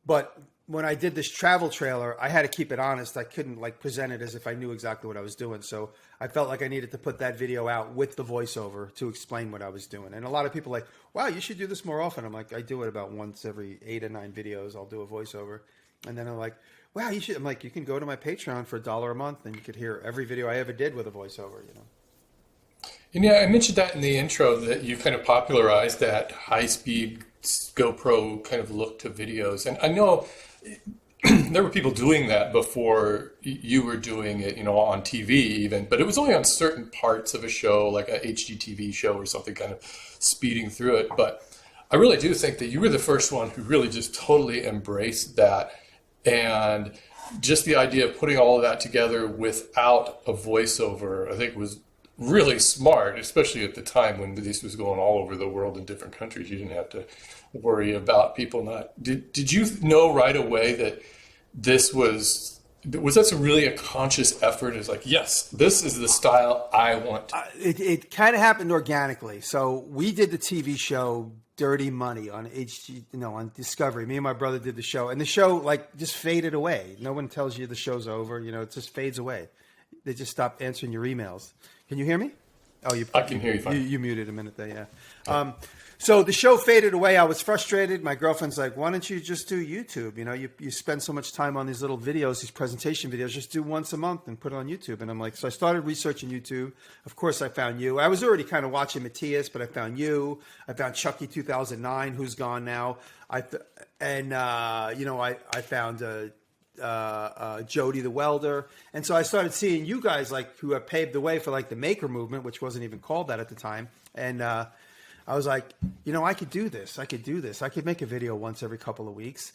But when I did this travel trailer, I had to keep it honest. I couldn't like present it as if I knew exactly what I was doing. So I felt like I needed to put that video out with the voiceover to explain what I was doing. And a lot of people are like, wow, you should do this more often. I'm like, I do it about once every 8 or 9 videos. I'll do a voiceover. And then I'm like, wow, you should. I'm like, you can go to my Patreon for $1 a month and you could hear every video I ever did with a voiceover, you know. And yeah, I mentioned that in the intro that you kind of popularized that high-speed GoPro kind of look to videos. And I know there were people doing that before you were doing it, you know, on TV even, but it was only on certain parts of a show, like a HGTV show or something, kind of speeding through it. But I really do think that you were the first one who really just totally embraced that. And just the idea of putting all of that together without a voiceover, I think was really smart, especially at the time when this was going all over the world in different countries. You didn't have to worry about people not. Did you know right away that this was that really a conscious effort? It's like, yes, this is the style I want. It kind of happened organically. So we did the TV show Dirty Money on on Discovery. Me and my brother did the show, and the show like just faded away. No one tells you the show's over. You know, it just fades away. They just stopped answering your emails. Can you hear me? Oh, I can hear you fine. You muted a minute there, yeah. So the show faded away. I was frustrated. My girlfriend's like, why don't you just do YouTube? You know, you spend so much time on these little videos, these presentation videos, just do once a month and put it on YouTube. And I'm like, so I started researching YouTube. Of course, I found you. I was already kind of watching Matthias, but I found you. I found Chucky 2009, who's gone now. I found Jody the welder. And so I started seeing you guys like who have paved the way for like the maker movement, which wasn't even called that at the time. And I was like, you know, I could do this. I could make a video once every couple of weeks.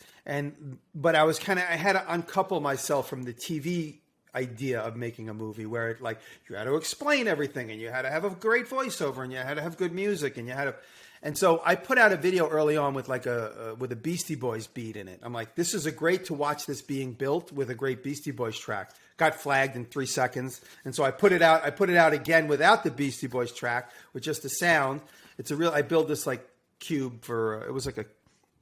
But I had to uncouple myself from the TV idea of making a movie where it like you had to explain everything and you had to have a great voiceover and you had to have good music and you had to. And so I put out a video early on with like with a Beastie Boys beat in it. I'm like, this is great to watch this being built with a great Beastie Boys track. Got flagged in 3 seconds. And so I put it out. I put it out again without the Beastie Boys track, with just the sound. I built this like cube it was like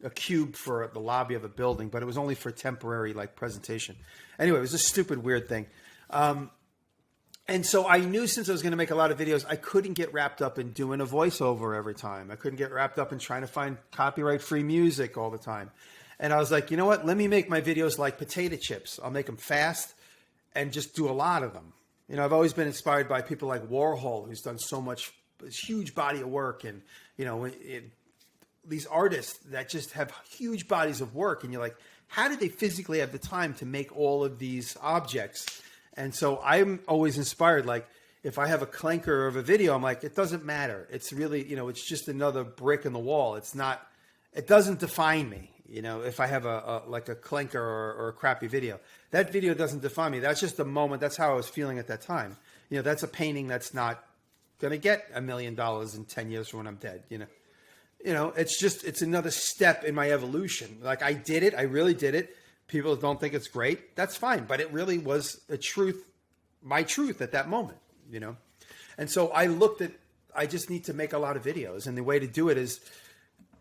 a cube for the lobby of a building, but it was only for temporary like presentation. Anyway, it was a stupid, weird thing. And so I knew since I was going to make a lot of videos, I couldn't get wrapped up in doing a voiceover every time. I couldn't get wrapped up in trying to find copyright-free music all the time. And I was like, you know what? Let me make my videos like potato chips. I'll make them fast and just do a lot of them. You know, I've always been inspired by people like Warhol, who's done so much, this huge body of work. And, you know, these artists that just have huge bodies of work. And you're like, how did they physically have the time to make all of these objects? And so I'm always inspired. Like if I have a clanker of a video, I'm like, it doesn't matter. It's really, it's just another brick in the wall. It doesn't define me. If I have a clanker or a crappy video, that video doesn't define me. That's just the moment. That's how I was feeling at that time. That's a painting that's not going to get $1 million in 10 years from when I'm dead. It's another step in my evolution. Like I did it. I really did it. People don't think it's great. That's fine. But it really was my truth at that moment, And so I just need to make a lot of videos. And the way to do it is,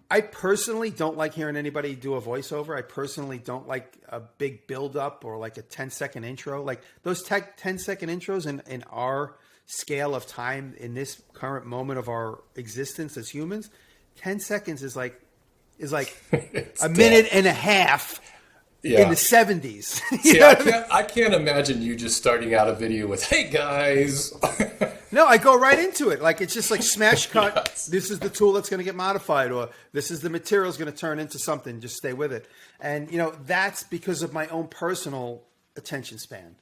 I personally don't like hearing anybody do a voiceover. I personally don't like a big build-up or like a 10-second intro. Like those 10-second intros in our scale of time in this current moment of our existence as humans, 10 seconds is like a minute and a half in the 70s. See, I can't imagine you just starting out a video with, "Hey guys." No, I go right into it. Like it's just like smash cut. Yes. This is the tool that's going to get modified, or this is the material is going to turn into something. Just stay with it. And that's because of my own personal attention span.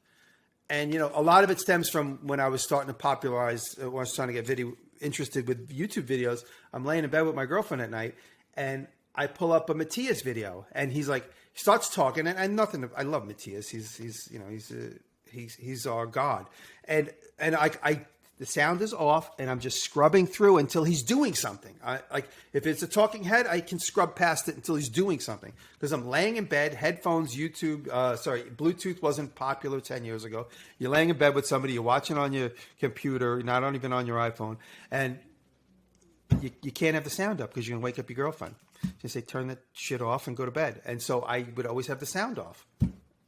And a lot of it stems from when I was starting to popularize. When I was trying to get interested with YouTube videos. I'm laying in bed with my girlfriend at night, and I pull up a Matthias video, and he starts talking, and nothing. I love Matthias. He's our god, and the sound is off, and I'm just scrubbing through until he's doing something. If it's a talking head, I can scrub past it until he's doing something because I'm laying in bed, headphones, YouTube. Bluetooth wasn't popular 10 years ago. You're laying in bed with somebody, you're watching on your computer, not even on your iPhone, and you can't have the sound up because you're gonna wake up your girlfriend. Just say, turn that shit off and go to bed. And so I would always have the sound off.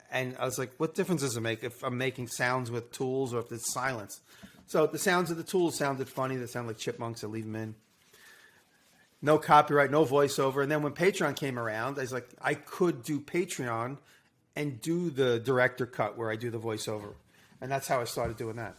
And I was like, what difference does it make if I'm making sounds with tools or if it's silence? So the sounds of the tools sounded funny. They sound like chipmunks. I leave them in. No copyright, no voiceover. And then when Patreon came around, I was like, I could do Patreon and do the director cut where I do the voiceover. And that's how I started doing that.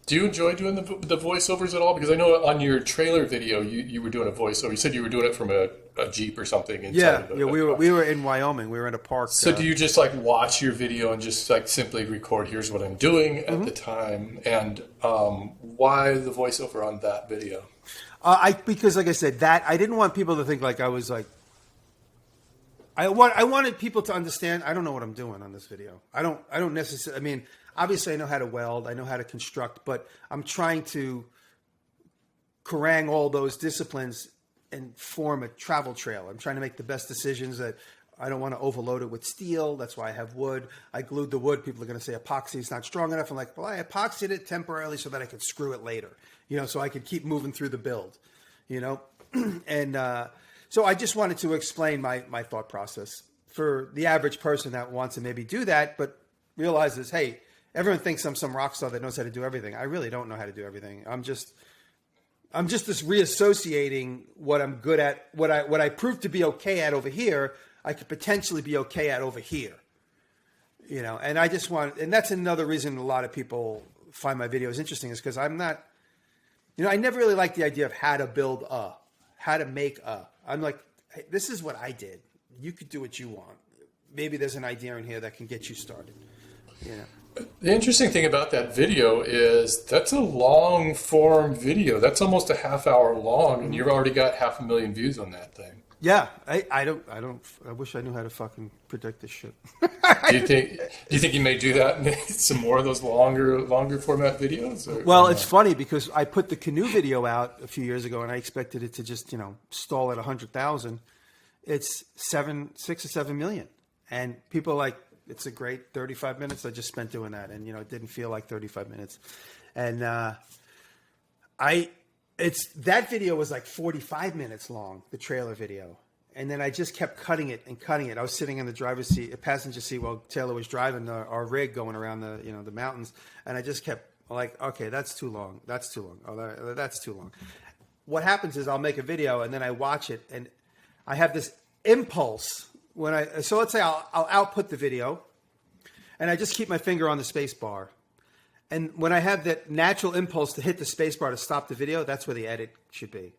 Do you enjoy doing the voiceovers at all? Because I know on your trailer video, you were doing a voiceover. You said you were doing it from a Jeep or something. We were in Wyoming. We were in a park. So do you just watch your video and just simply record, here's what I'm doing at the time? And why the voiceover on that video? Because like I said, I didn't want people to think like I was like, I wanted people to understand, I don't know what I'm doing on this video. I don't necessarily, obviously I know how to weld, I know how to construct, but I'm trying to harangue all those disciplines and form a travel trail. I'm trying to make the best decisions that I don't want to overload it with steel. That's why I have wood. I glued the wood. People are going to say epoxy is not strong enough. I'm like, well, I epoxied it temporarily so that I could screw it later, so I could keep moving through the build, and so I just wanted to explain my thought process for the average person that wants to maybe do that, but realizes, hey, everyone thinks I'm some rock star that knows how to do everything. I really don't know how to do everything. I'm just this reassociating what I'm good at, what I proved to be okay at over here, I could potentially be okay at over here. And I just and that's another reason a lot of people find my videos interesting is because I'm not, I never really liked the idea of how to make a. I'm like, hey, this is what I did. You could do what you want. Maybe there's an idea in here that can get you started. The interesting thing about that video is that's a long form video. That's almost a half hour long, and you've already got 500,000 views on that thing. Yeah, I wish I knew how to fucking predict this shit. Do you think you may do that in some more of those longer format videos? Well, it's funny because I put the canoe video out a few years ago, and I expected it to just stall at 100,000. It's 6 or 7 million, and people are like, it's a great 35 minutes I just spent doing that, and it didn't feel like 35 minutes, and that video was like 45 minutes long, the trailer video. And then I just kept cutting it and cutting it. I was sitting in the driver's seat, passenger seat, while Taylor was driving our rig going around the mountains. And I just kept like, okay, that's too long. That's too long. Oh, that's too long. What happens is I'll make a video and then I watch it and I have this impulse so let's say I'll output the video and I just keep my finger on the space bar. And when I have that natural impulse to hit the space bar to stop the video, that's where the edit should be.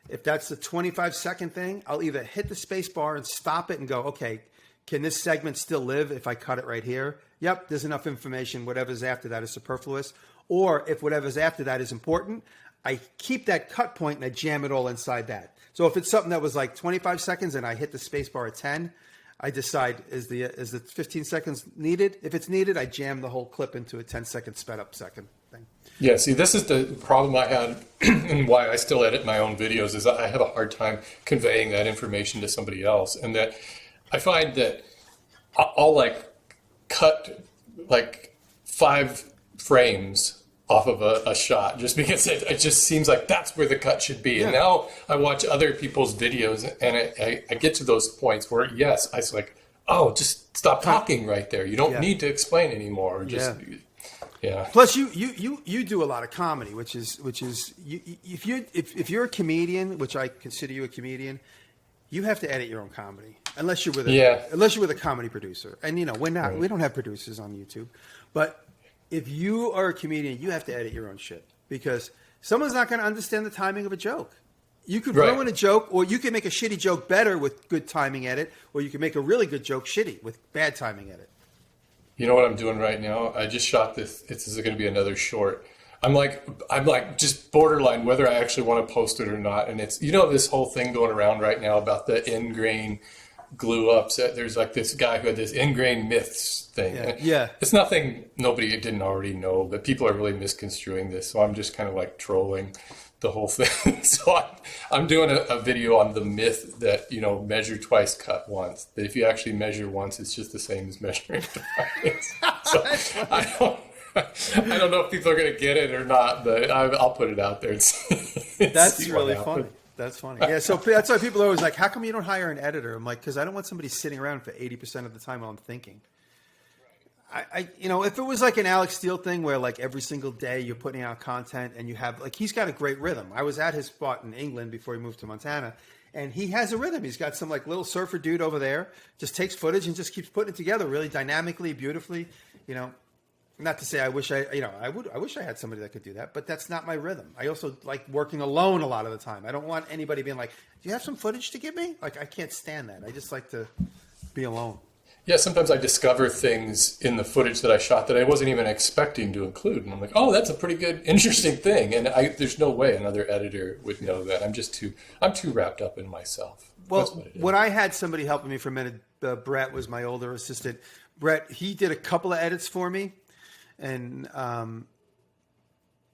If that's the 25-second thing, I'll either hit the space bar and stop it and go, okay, can this segment still live if I cut it right here? Yep, there's enough information. Whatever's after that is superfluous. Or if whatever's after that is important, I keep that cut point and I jam it all inside that. So if it's something that was like 25 seconds and I hit the space bar at 10, I decide, is the 15 seconds needed? If it's needed, I jam the whole clip into a 10-second sped up second thing. Yeah, see, this is the problem I had and why I still edit my own videos is I have a hard time conveying that information to somebody else. And that I find that I'll like cut like 5 frames off of a shot just because it just seems like that's where the cut should be. Yeah. And now I watch other people's videos and I get to those points where, yes, I was like, oh, just stop talking right there. You don't need to explain anymore. Just, yeah. Plus, you do a lot of comedy, which is if you're a comedian, which I consider you a comedian, you have to edit your own comedy unless you're with a comedy producer. And we don't have producers on YouTube, but if you are a comedian, you have to edit your own shit because someone's not going to understand the timing of a joke. You could throw in a joke, or you can make a shitty joke better with good timing edit, or you can make a really good joke shitty with bad timing edit. You know what I'm doing right now? I just shot this. This is going to be another short. I'm like just borderline whether I actually want to post it or not. And it's, this whole thing going around right now about the end grain glue ups. There's like this guy who had this end grain myths thing. Yeah. It's nothing nobody didn't already know, but people are really misconstruing this. So I'm just kind of like trolling the whole thing. So I'm doing a video on the myth that, measure twice, cut once. That if you actually measure once, it's just the same as measuring twice. So I don't know if people are going to get it or not, but I'll put it out there. That's really funny. That's funny. Yeah, so that's why people are always like, how come you don't hire an editor? I'm like, because I don't want somebody sitting around for 80% of the time while I'm thinking. If it was like an Alex Steele thing where like every single day you're putting out content and you have like, he's got a great rhythm. I was at his spot in England before he moved to Montana, and he has a rhythm. He's got some like little surfer dude over there, just takes footage and just keeps putting it together really dynamically, beautifully. Not to say I wish I wish I had somebody that could do that, but that's not my rhythm. I also like working alone a lot of the time. I don't want anybody being like, do you have some footage to give me? Like, I can't stand that. I just like to be alone. Yeah, sometimes I discover things in the footage that I shot that I wasn't even expecting to include. And I'm like, oh, that's a pretty good, interesting thing. And there's no way another editor would know that. I'm too wrapped up in myself. Well, when I had somebody helping me for a minute, Brett was my older assistant. Brett, he did a couple of edits for me. And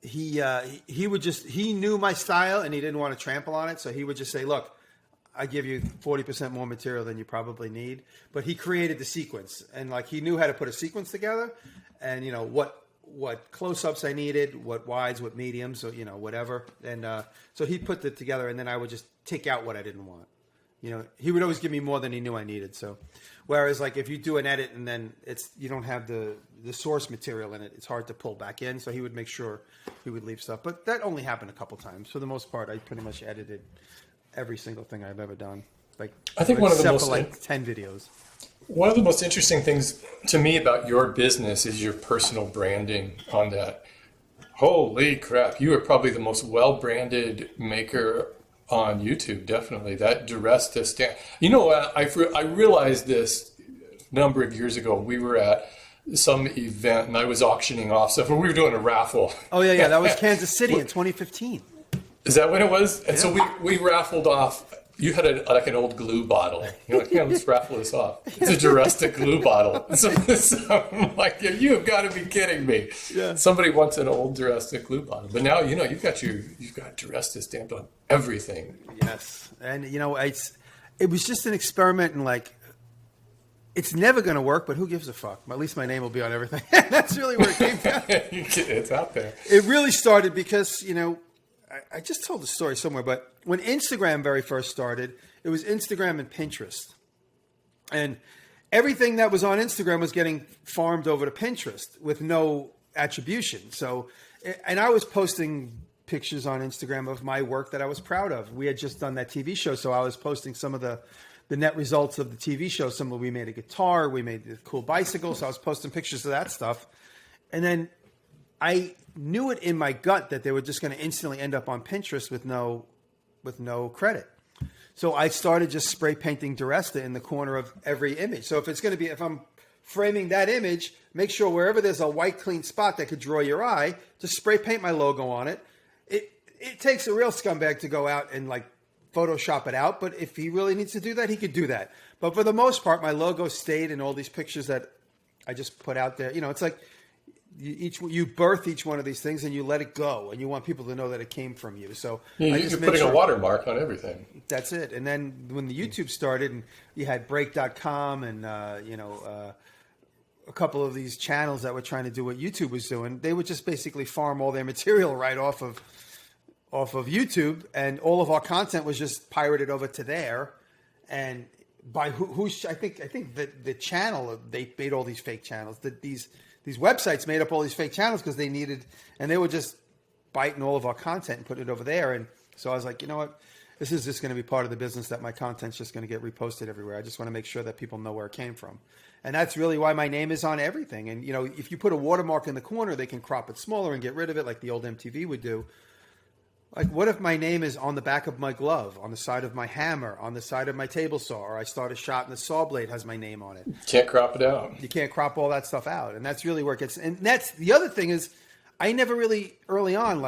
he knew my style and he didn't want to trample on it. So he would just say, look, I give you 40% more material than you probably need. But he created the sequence and like he knew how to put a sequence together and what close-ups I needed, what wides, what mediums, or whatever. And so he put it together and then I would just take out what I didn't want. He would always give me more than he knew I needed. So whereas like if you do an edit and then you don't have the source material in it, it's hard to pull back in. So he would make sure he would leave stuff. But that only happened a couple times. For the most part, I pretty much edited every single thing I've ever done. Like I think one of the most for like 10 videos. One of the most interesting things to me about your business is your personal branding on that. Holy crap. You are probably the most well-branded maker on YouTube, definitely. That DiResta stand. I realized this a number of years ago. We were at some event and I was auctioning off stuff. We were doing a raffle. Oh, yeah. That was Kansas City in 2015. Is that when it was? And so we raffled off. You had an old glue bottle. You're like, yeah, let's raffle this off. It's a DiResta glue bottle. So I'm like, you have got to be kidding me. Yeah. Somebody wants an old DiResta glue bottle. But now, you've got DiResta stamped on everything. Yes. And, it was just an experiment and like, it's never going to work, but who gives a fuck? At least my name will be on everything. That's really where it came from. It's out there. It really started because, I just told the story somewhere, but when Instagram very first started, it was Instagram and Pinterest. And everything that was on Instagram was getting farmed over to Pinterest with no attribution. So, and I was posting pictures on Instagram of my work that I was proud of. We had just done that TV show, so I was posting some of the net results of the TV show. We made a guitar, we made a cool bicycle, so I was posting pictures of that stuff. And then I knew it in my gut that they were just going to instantly end up on Pinterest with no credit. So I started just spray painting DiResta in the corner of every image. So if I'm framing that image, make sure wherever there's a white clean spot that could draw your eye, just spray paint my logo on it. It takes a real scumbag to go out and like Photoshop it out, but if he really needs to do that, he could do that. But for the most part, my logo stayed in all these pictures that I just put out there. You know, it's like you birth each one of these things and you let it go, and you want people to know that it came from you. So you're putting a watermark on everything. That's it. And then when the YouTube started, and you had break.com and a couple of these channels that were trying to do what YouTube was doing, they would just basically farm all their material right off of YouTube, and all of our content was just pirated over to there. And by I think that the channel, they made all these fake channels, that these websites made up all these fake channels because they were just biting all of our content and putting it over there. And so I was like, you know what, this is just going to be part of the business, that my content's just going to get reposted everywhere. I just want to make sure that people know where it came from. And that's really why my name is on everything. And, you know, if you put a watermark in the corner, they can crop it smaller and get rid of it like the old MTV would do. Like, what if my name is on the back of my glove, on the side of my hammer, on the side of my table saw, or I start a shot and the saw blade has my name on it? Can't crop it out. You can't crop all that stuff out. And that's really where it gets. And that's the other thing is, I never really, early on,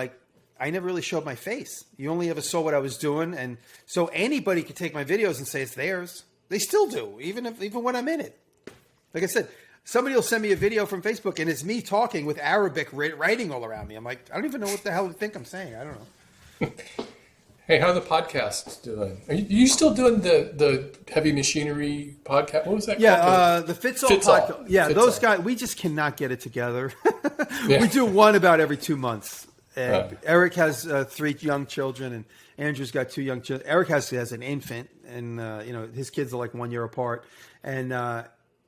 I never really showed my face. You only ever saw what I was doing. And so anybody could take my videos and say it's theirs. They still do, even when I'm in it. Like I said, somebody will send me a video from Facebook and it's me talking with Arabic writing all around me. I'm like, I don't even know what the hell they think I'm saying. I don't know. Hey, how are the podcasts doing? Are you still doing the heavy machinery podcast? What was that called? The Fits All podcast. Yeah, those guys, we just cannot get it together. We do one about every 2 months. And Eric has 3 young children, and Andrew's got 2 young children. Eric has an infant, and his kids are like 1 year apart. And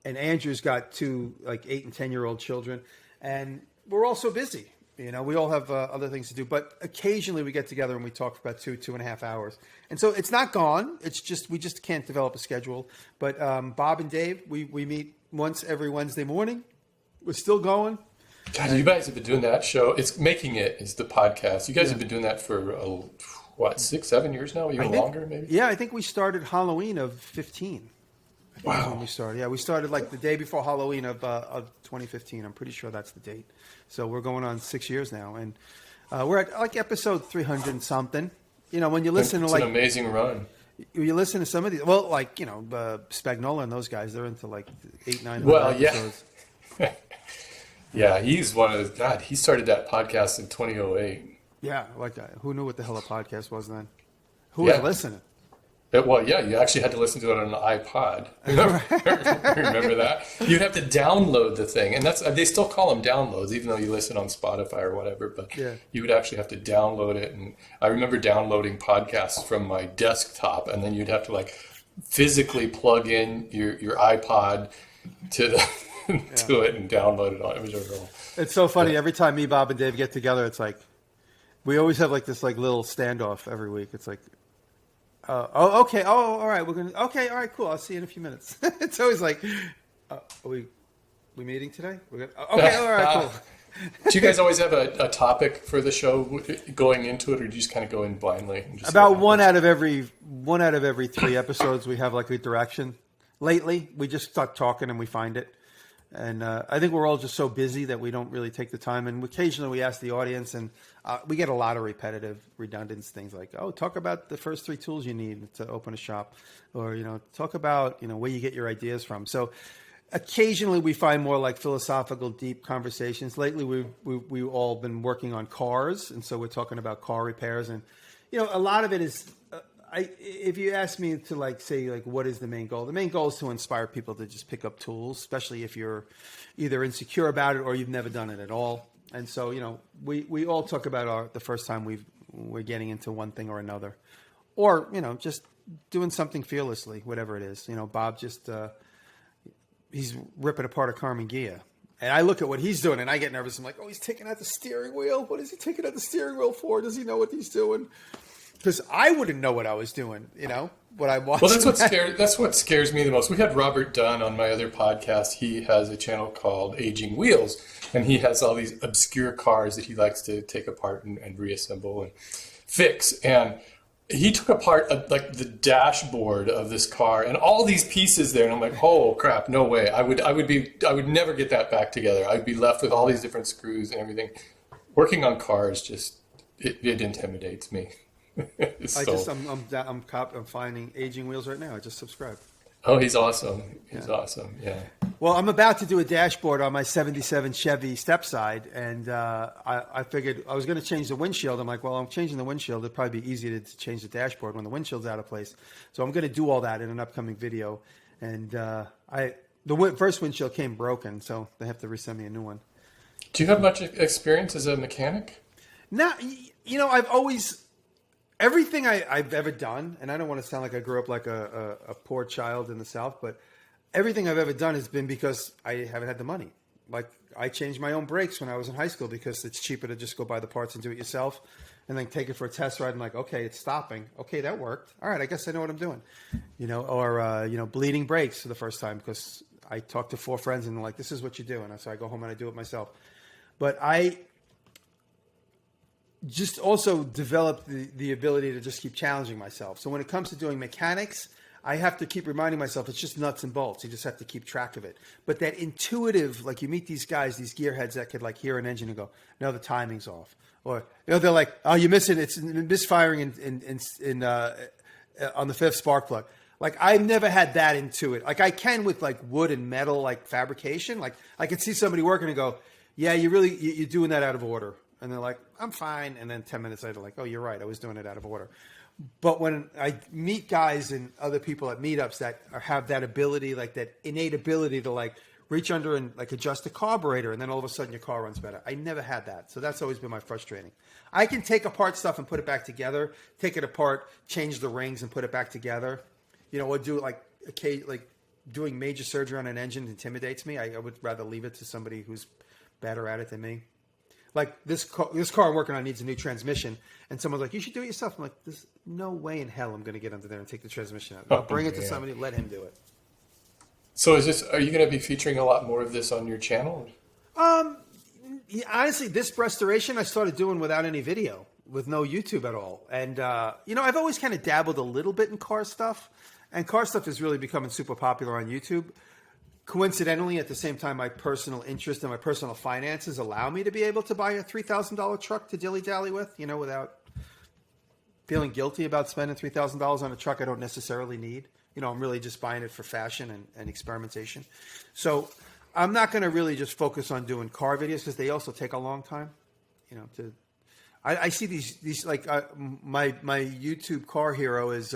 Andrew's got 2 like 8 and 10-year-old children, and we're all so busy. You know, we all have other things to do, but occasionally we get together and we talk for about 2.5 hours. And so it's not gone. It's just, we just can't develop a schedule. But Bob and Dave, we meet once every Wednesday morning. We're still going. God, you guys have been doing that show. It's Making It is the podcast. You guys have been doing that for, 6, 7 years now? Even longer, maybe? Yeah, I think we started Halloween of 15. Wow. When we started. Yeah, we started like the day before Halloween of 2015. I'm pretty sure that's the date. So we're going on 6 years now. And we're at like episode 300 and something. You know, when you listen to like... It's an amazing run. You listen to some of these... Well, like, you know, Spagnola and those guys, they're into like 800, 900 episodes. Yeah. Yeah, he's one of the... God, he started that podcast in 2008. Yeah, like who knew what the hell a podcast was then? Who was listening? Well, yeah, you actually had to listen to it on an iPod. Remember that? You'd have to download the thing. And they still call them downloads, even though you listen on Spotify or whatever. But you would actually have to download it. And I remember downloading podcasts from my desktop. And then you'd have to like physically plug in your iPod to it and download it on. It was real. It's so funny. Every time me, Bob, and Dave get together, it's like we always have like this like little standoff every week. It's like, okay. Oh, all right. We're gonna. Okay, all right. Cool. I'll see you in a few minutes. It's always like, are we meeting today? We're gonna. Okay. All right. Cool. Do you guys always have a topic for the show going into it, or do you just kind of go in blindly? And just About one out of every 3 episodes, we have like a direction. Lately, we just start talking and we find it. And I think we're all just so busy that we don't really take the time. And occasionally we ask the audience, and we get a lot of repetitive, redundant things like, oh, talk about the first 3 tools you need to open a shop. Or, talk about, where you get your ideas from. So occasionally we find more like philosophical, deep conversations. Lately we've all been working on cars. And so we're talking about car repairs. And, a lot of it is... if you ask me to say what is the main goal? The main goal is to inspire people to just pick up tools, especially if you're either insecure about it or you've never done it at all. And so, we all talk about the first time we're getting into one thing or another, or, just doing something fearlessly, whatever it is. Bob just, he's ripping apart a Carmen Ghia. And I look at what he's doing and I get nervous. I'm like, oh, he's taking out the steering wheel. What is he taking out the steering wheel for? Does he know what he's doing? Because I wouldn't know what I was doing, what I watched. Well, that's what scares me the most. We had Robert Dunn on my other podcast. He has a channel called Aging Wheels, and he has all these obscure cars that he likes to take apart and reassemble and fix. And he took apart like the dashboard of this car and all these pieces there, and I'm like, oh crap, no way. I would never get that back together. I'd be left with all these different screws and everything. Working on cars just it intimidates me. I'm finding aging wheels right now. I just subscribed. Oh, he's awesome. He's awesome. Yeah. Well, I'm about to do a dashboard on my 77 Chevy stepside, and I figured I was going to change the windshield. I'm like, well, I'm changing the windshield. It'd probably be easier to change the dashboard when the windshield's out of place. So I'm going to do all that in an upcoming video. And the first windshield came broken, so they have to resend me a new one. Do you have much experience as a mechanic? No, I've always... Everything I've ever done, and I don't want to sound like I grew up like a poor child in the South, but everything I've ever done has been because I haven't had the money. Like, I changed my own brakes when I was in high school because it's cheaper to just go buy the parts and do it yourself and then take it for a test ride and like, okay, it's stopping. Okay, that worked. All right, I guess I know what I'm doing. Or bleeding brakes for the first time because I talked to 4 friends and they're like, this is what you do. And so I go home and I do it myself. But I just also developed the ability to just keep challenging myself. So when it comes to doing mechanics, I have to keep reminding myself it's just nuts and bolts. You just have to keep track of it. But that intuitive, like you meet these guys, these gearheads that could like hear an engine and go, no, the timing's off. Or they're like, oh, you're missing, it's misfiring on the 5th spark plug. Like I've never had that intuitive. Like I can with like wood and metal, like fabrication. Like I could see somebody working and go, yeah, you're doing that out of order. And they're like, I'm fine. And then 10 minutes later, like, oh, you're right. I was doing it out of order. But when I meet guys and other people at meetups that have that ability, like that innate ability to like reach under and like adjust the carburetor, and then all of a sudden your car runs better. I never had that. So that's always been my frustrating. I can take apart stuff and put it back together, take it apart, change the rings and put it back together. Or do it like doing major surgery on an engine intimidates me. I would rather leave it to somebody who's better at it than me. Like this car I'm working on needs a new transmission, and someone's like, "You should do it yourself." I'm like, "There's no way in hell I'm going to get under there and take the transmission out. I'll bring it to somebody, let him do it." So are you going to be featuring a lot more of this on your channel? Honestly, this restoration I started doing without any video, with no YouTube at all, and I've always kind of dabbled a little bit in car stuff, and car stuff is really becoming super popular on YouTube. Coincidentally, at the same time, my personal interest and my personal finances allow me to be able to buy a $3,000 truck to dilly-dally with, without feeling guilty about spending $3,000 on a truck I don't necessarily need. I'm really just buying it for fashion and experimentation. So I'm not going to really just focus on doing car videos because they also take a long time. I see these like my YouTube car hero is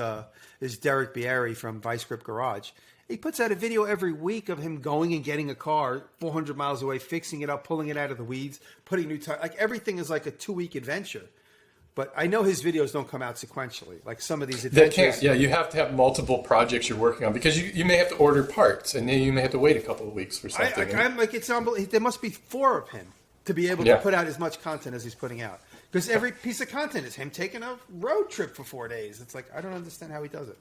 Derek Bieri from Vice Grip Garage. He puts out a video every week of him going and getting a car 400 miles away, fixing it up, pulling it out of the weeds, putting new tires. Like everything is like a 2-week adventure. But I know his videos don't come out sequentially. Like some of these adventures. They can't. Yeah, you have to have multiple projects you're working on because you may have to order parts and then you may have to wait a couple of weeks for something. I'm like, it's unbelievable. There must be 4 of him to be able to put out as much content as he's putting out. Because every piece of content is him taking a road trip for 4 days. It's like, I don't understand how he does it.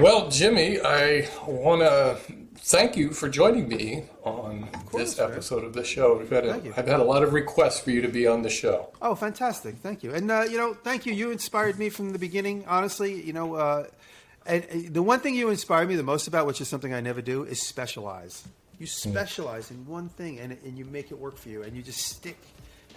Well, Jimmy, I want to thank you for joining me on this episode of the show. I've had a lot of requests for you to be on the show. Oh, fantastic. Thank you. And, thank you. You inspired me from the beginning, honestly. And the one thing you inspired me the most about, which is something I never do, is specialize. You specialize in one thing and you make it work for you and you just stick.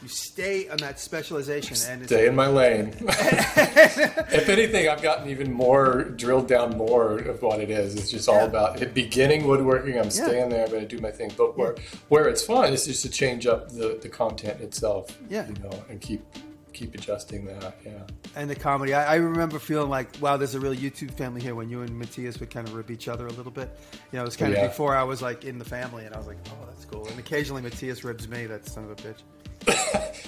You stay on that specialization. Stay in my lane. If anything, I've gotten even more, drilled down more of what it is. It's just all about it beginning woodworking. I'm staying there. I'm going to do my thing. But where it's fun is just to change up the content itself. Yeah. And keep adjusting that. Yeah. And the comedy. I remember feeling like, wow, there's a real YouTube family here when you and Matthias would kind of rib each other a little bit. It was kind of before I was like in the family and I was like, oh, that's cool. And occasionally Matthias ribs me, that son of a bitch.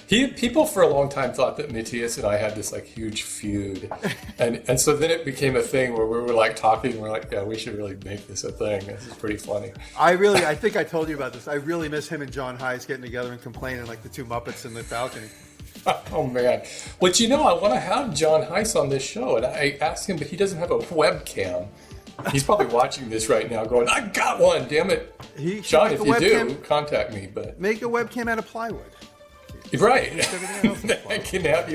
People for a long time thought that Matthias and I had this like huge feud, and so then it became a thing where we were like talking. We're like, yeah, we should really make this a thing. This is pretty funny. I think I told you about this. I really miss him and John Heiss getting together and complaining like the 2 Muppets in the balcony. Oh man! But I want to have John Heiss on this show, and I asked him, but he doesn't have a webcam. He's probably watching this right now, going, "I got one, damn it!" John, if you do, contact me. But make a webcam out of plywood. Right. Everything else will follow. I can have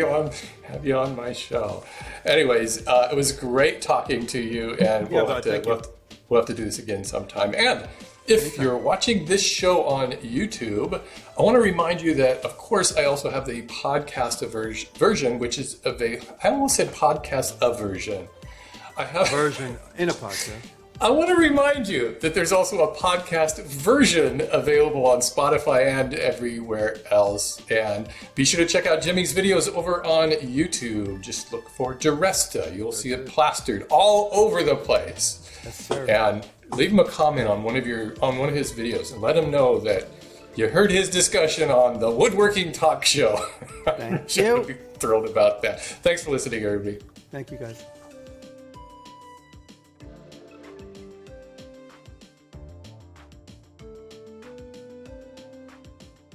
you on my show. Anyways, it was great talking to you, and Yeah, bud, thank you. we'll have to do this again sometime. And if you're watching this show on YouTube, I want to remind you that, of course, I also have the podcast version, which is I almost said podcast version. I have Version in a podcast. I want to remind you that there's also a podcast version available on Spotify and everywhere else. And be sure to check out Jimmy's videos over on YouTube. Just look for DiResta. You'll see it plastered all over the place. Yes, sir. And leave him a comment on one of his videos and let him know that you heard his discussion on the Woodworking Talk Show. Thank you. I'll be thrilled about that. Thanks for listening, everybody. Thank you, guys.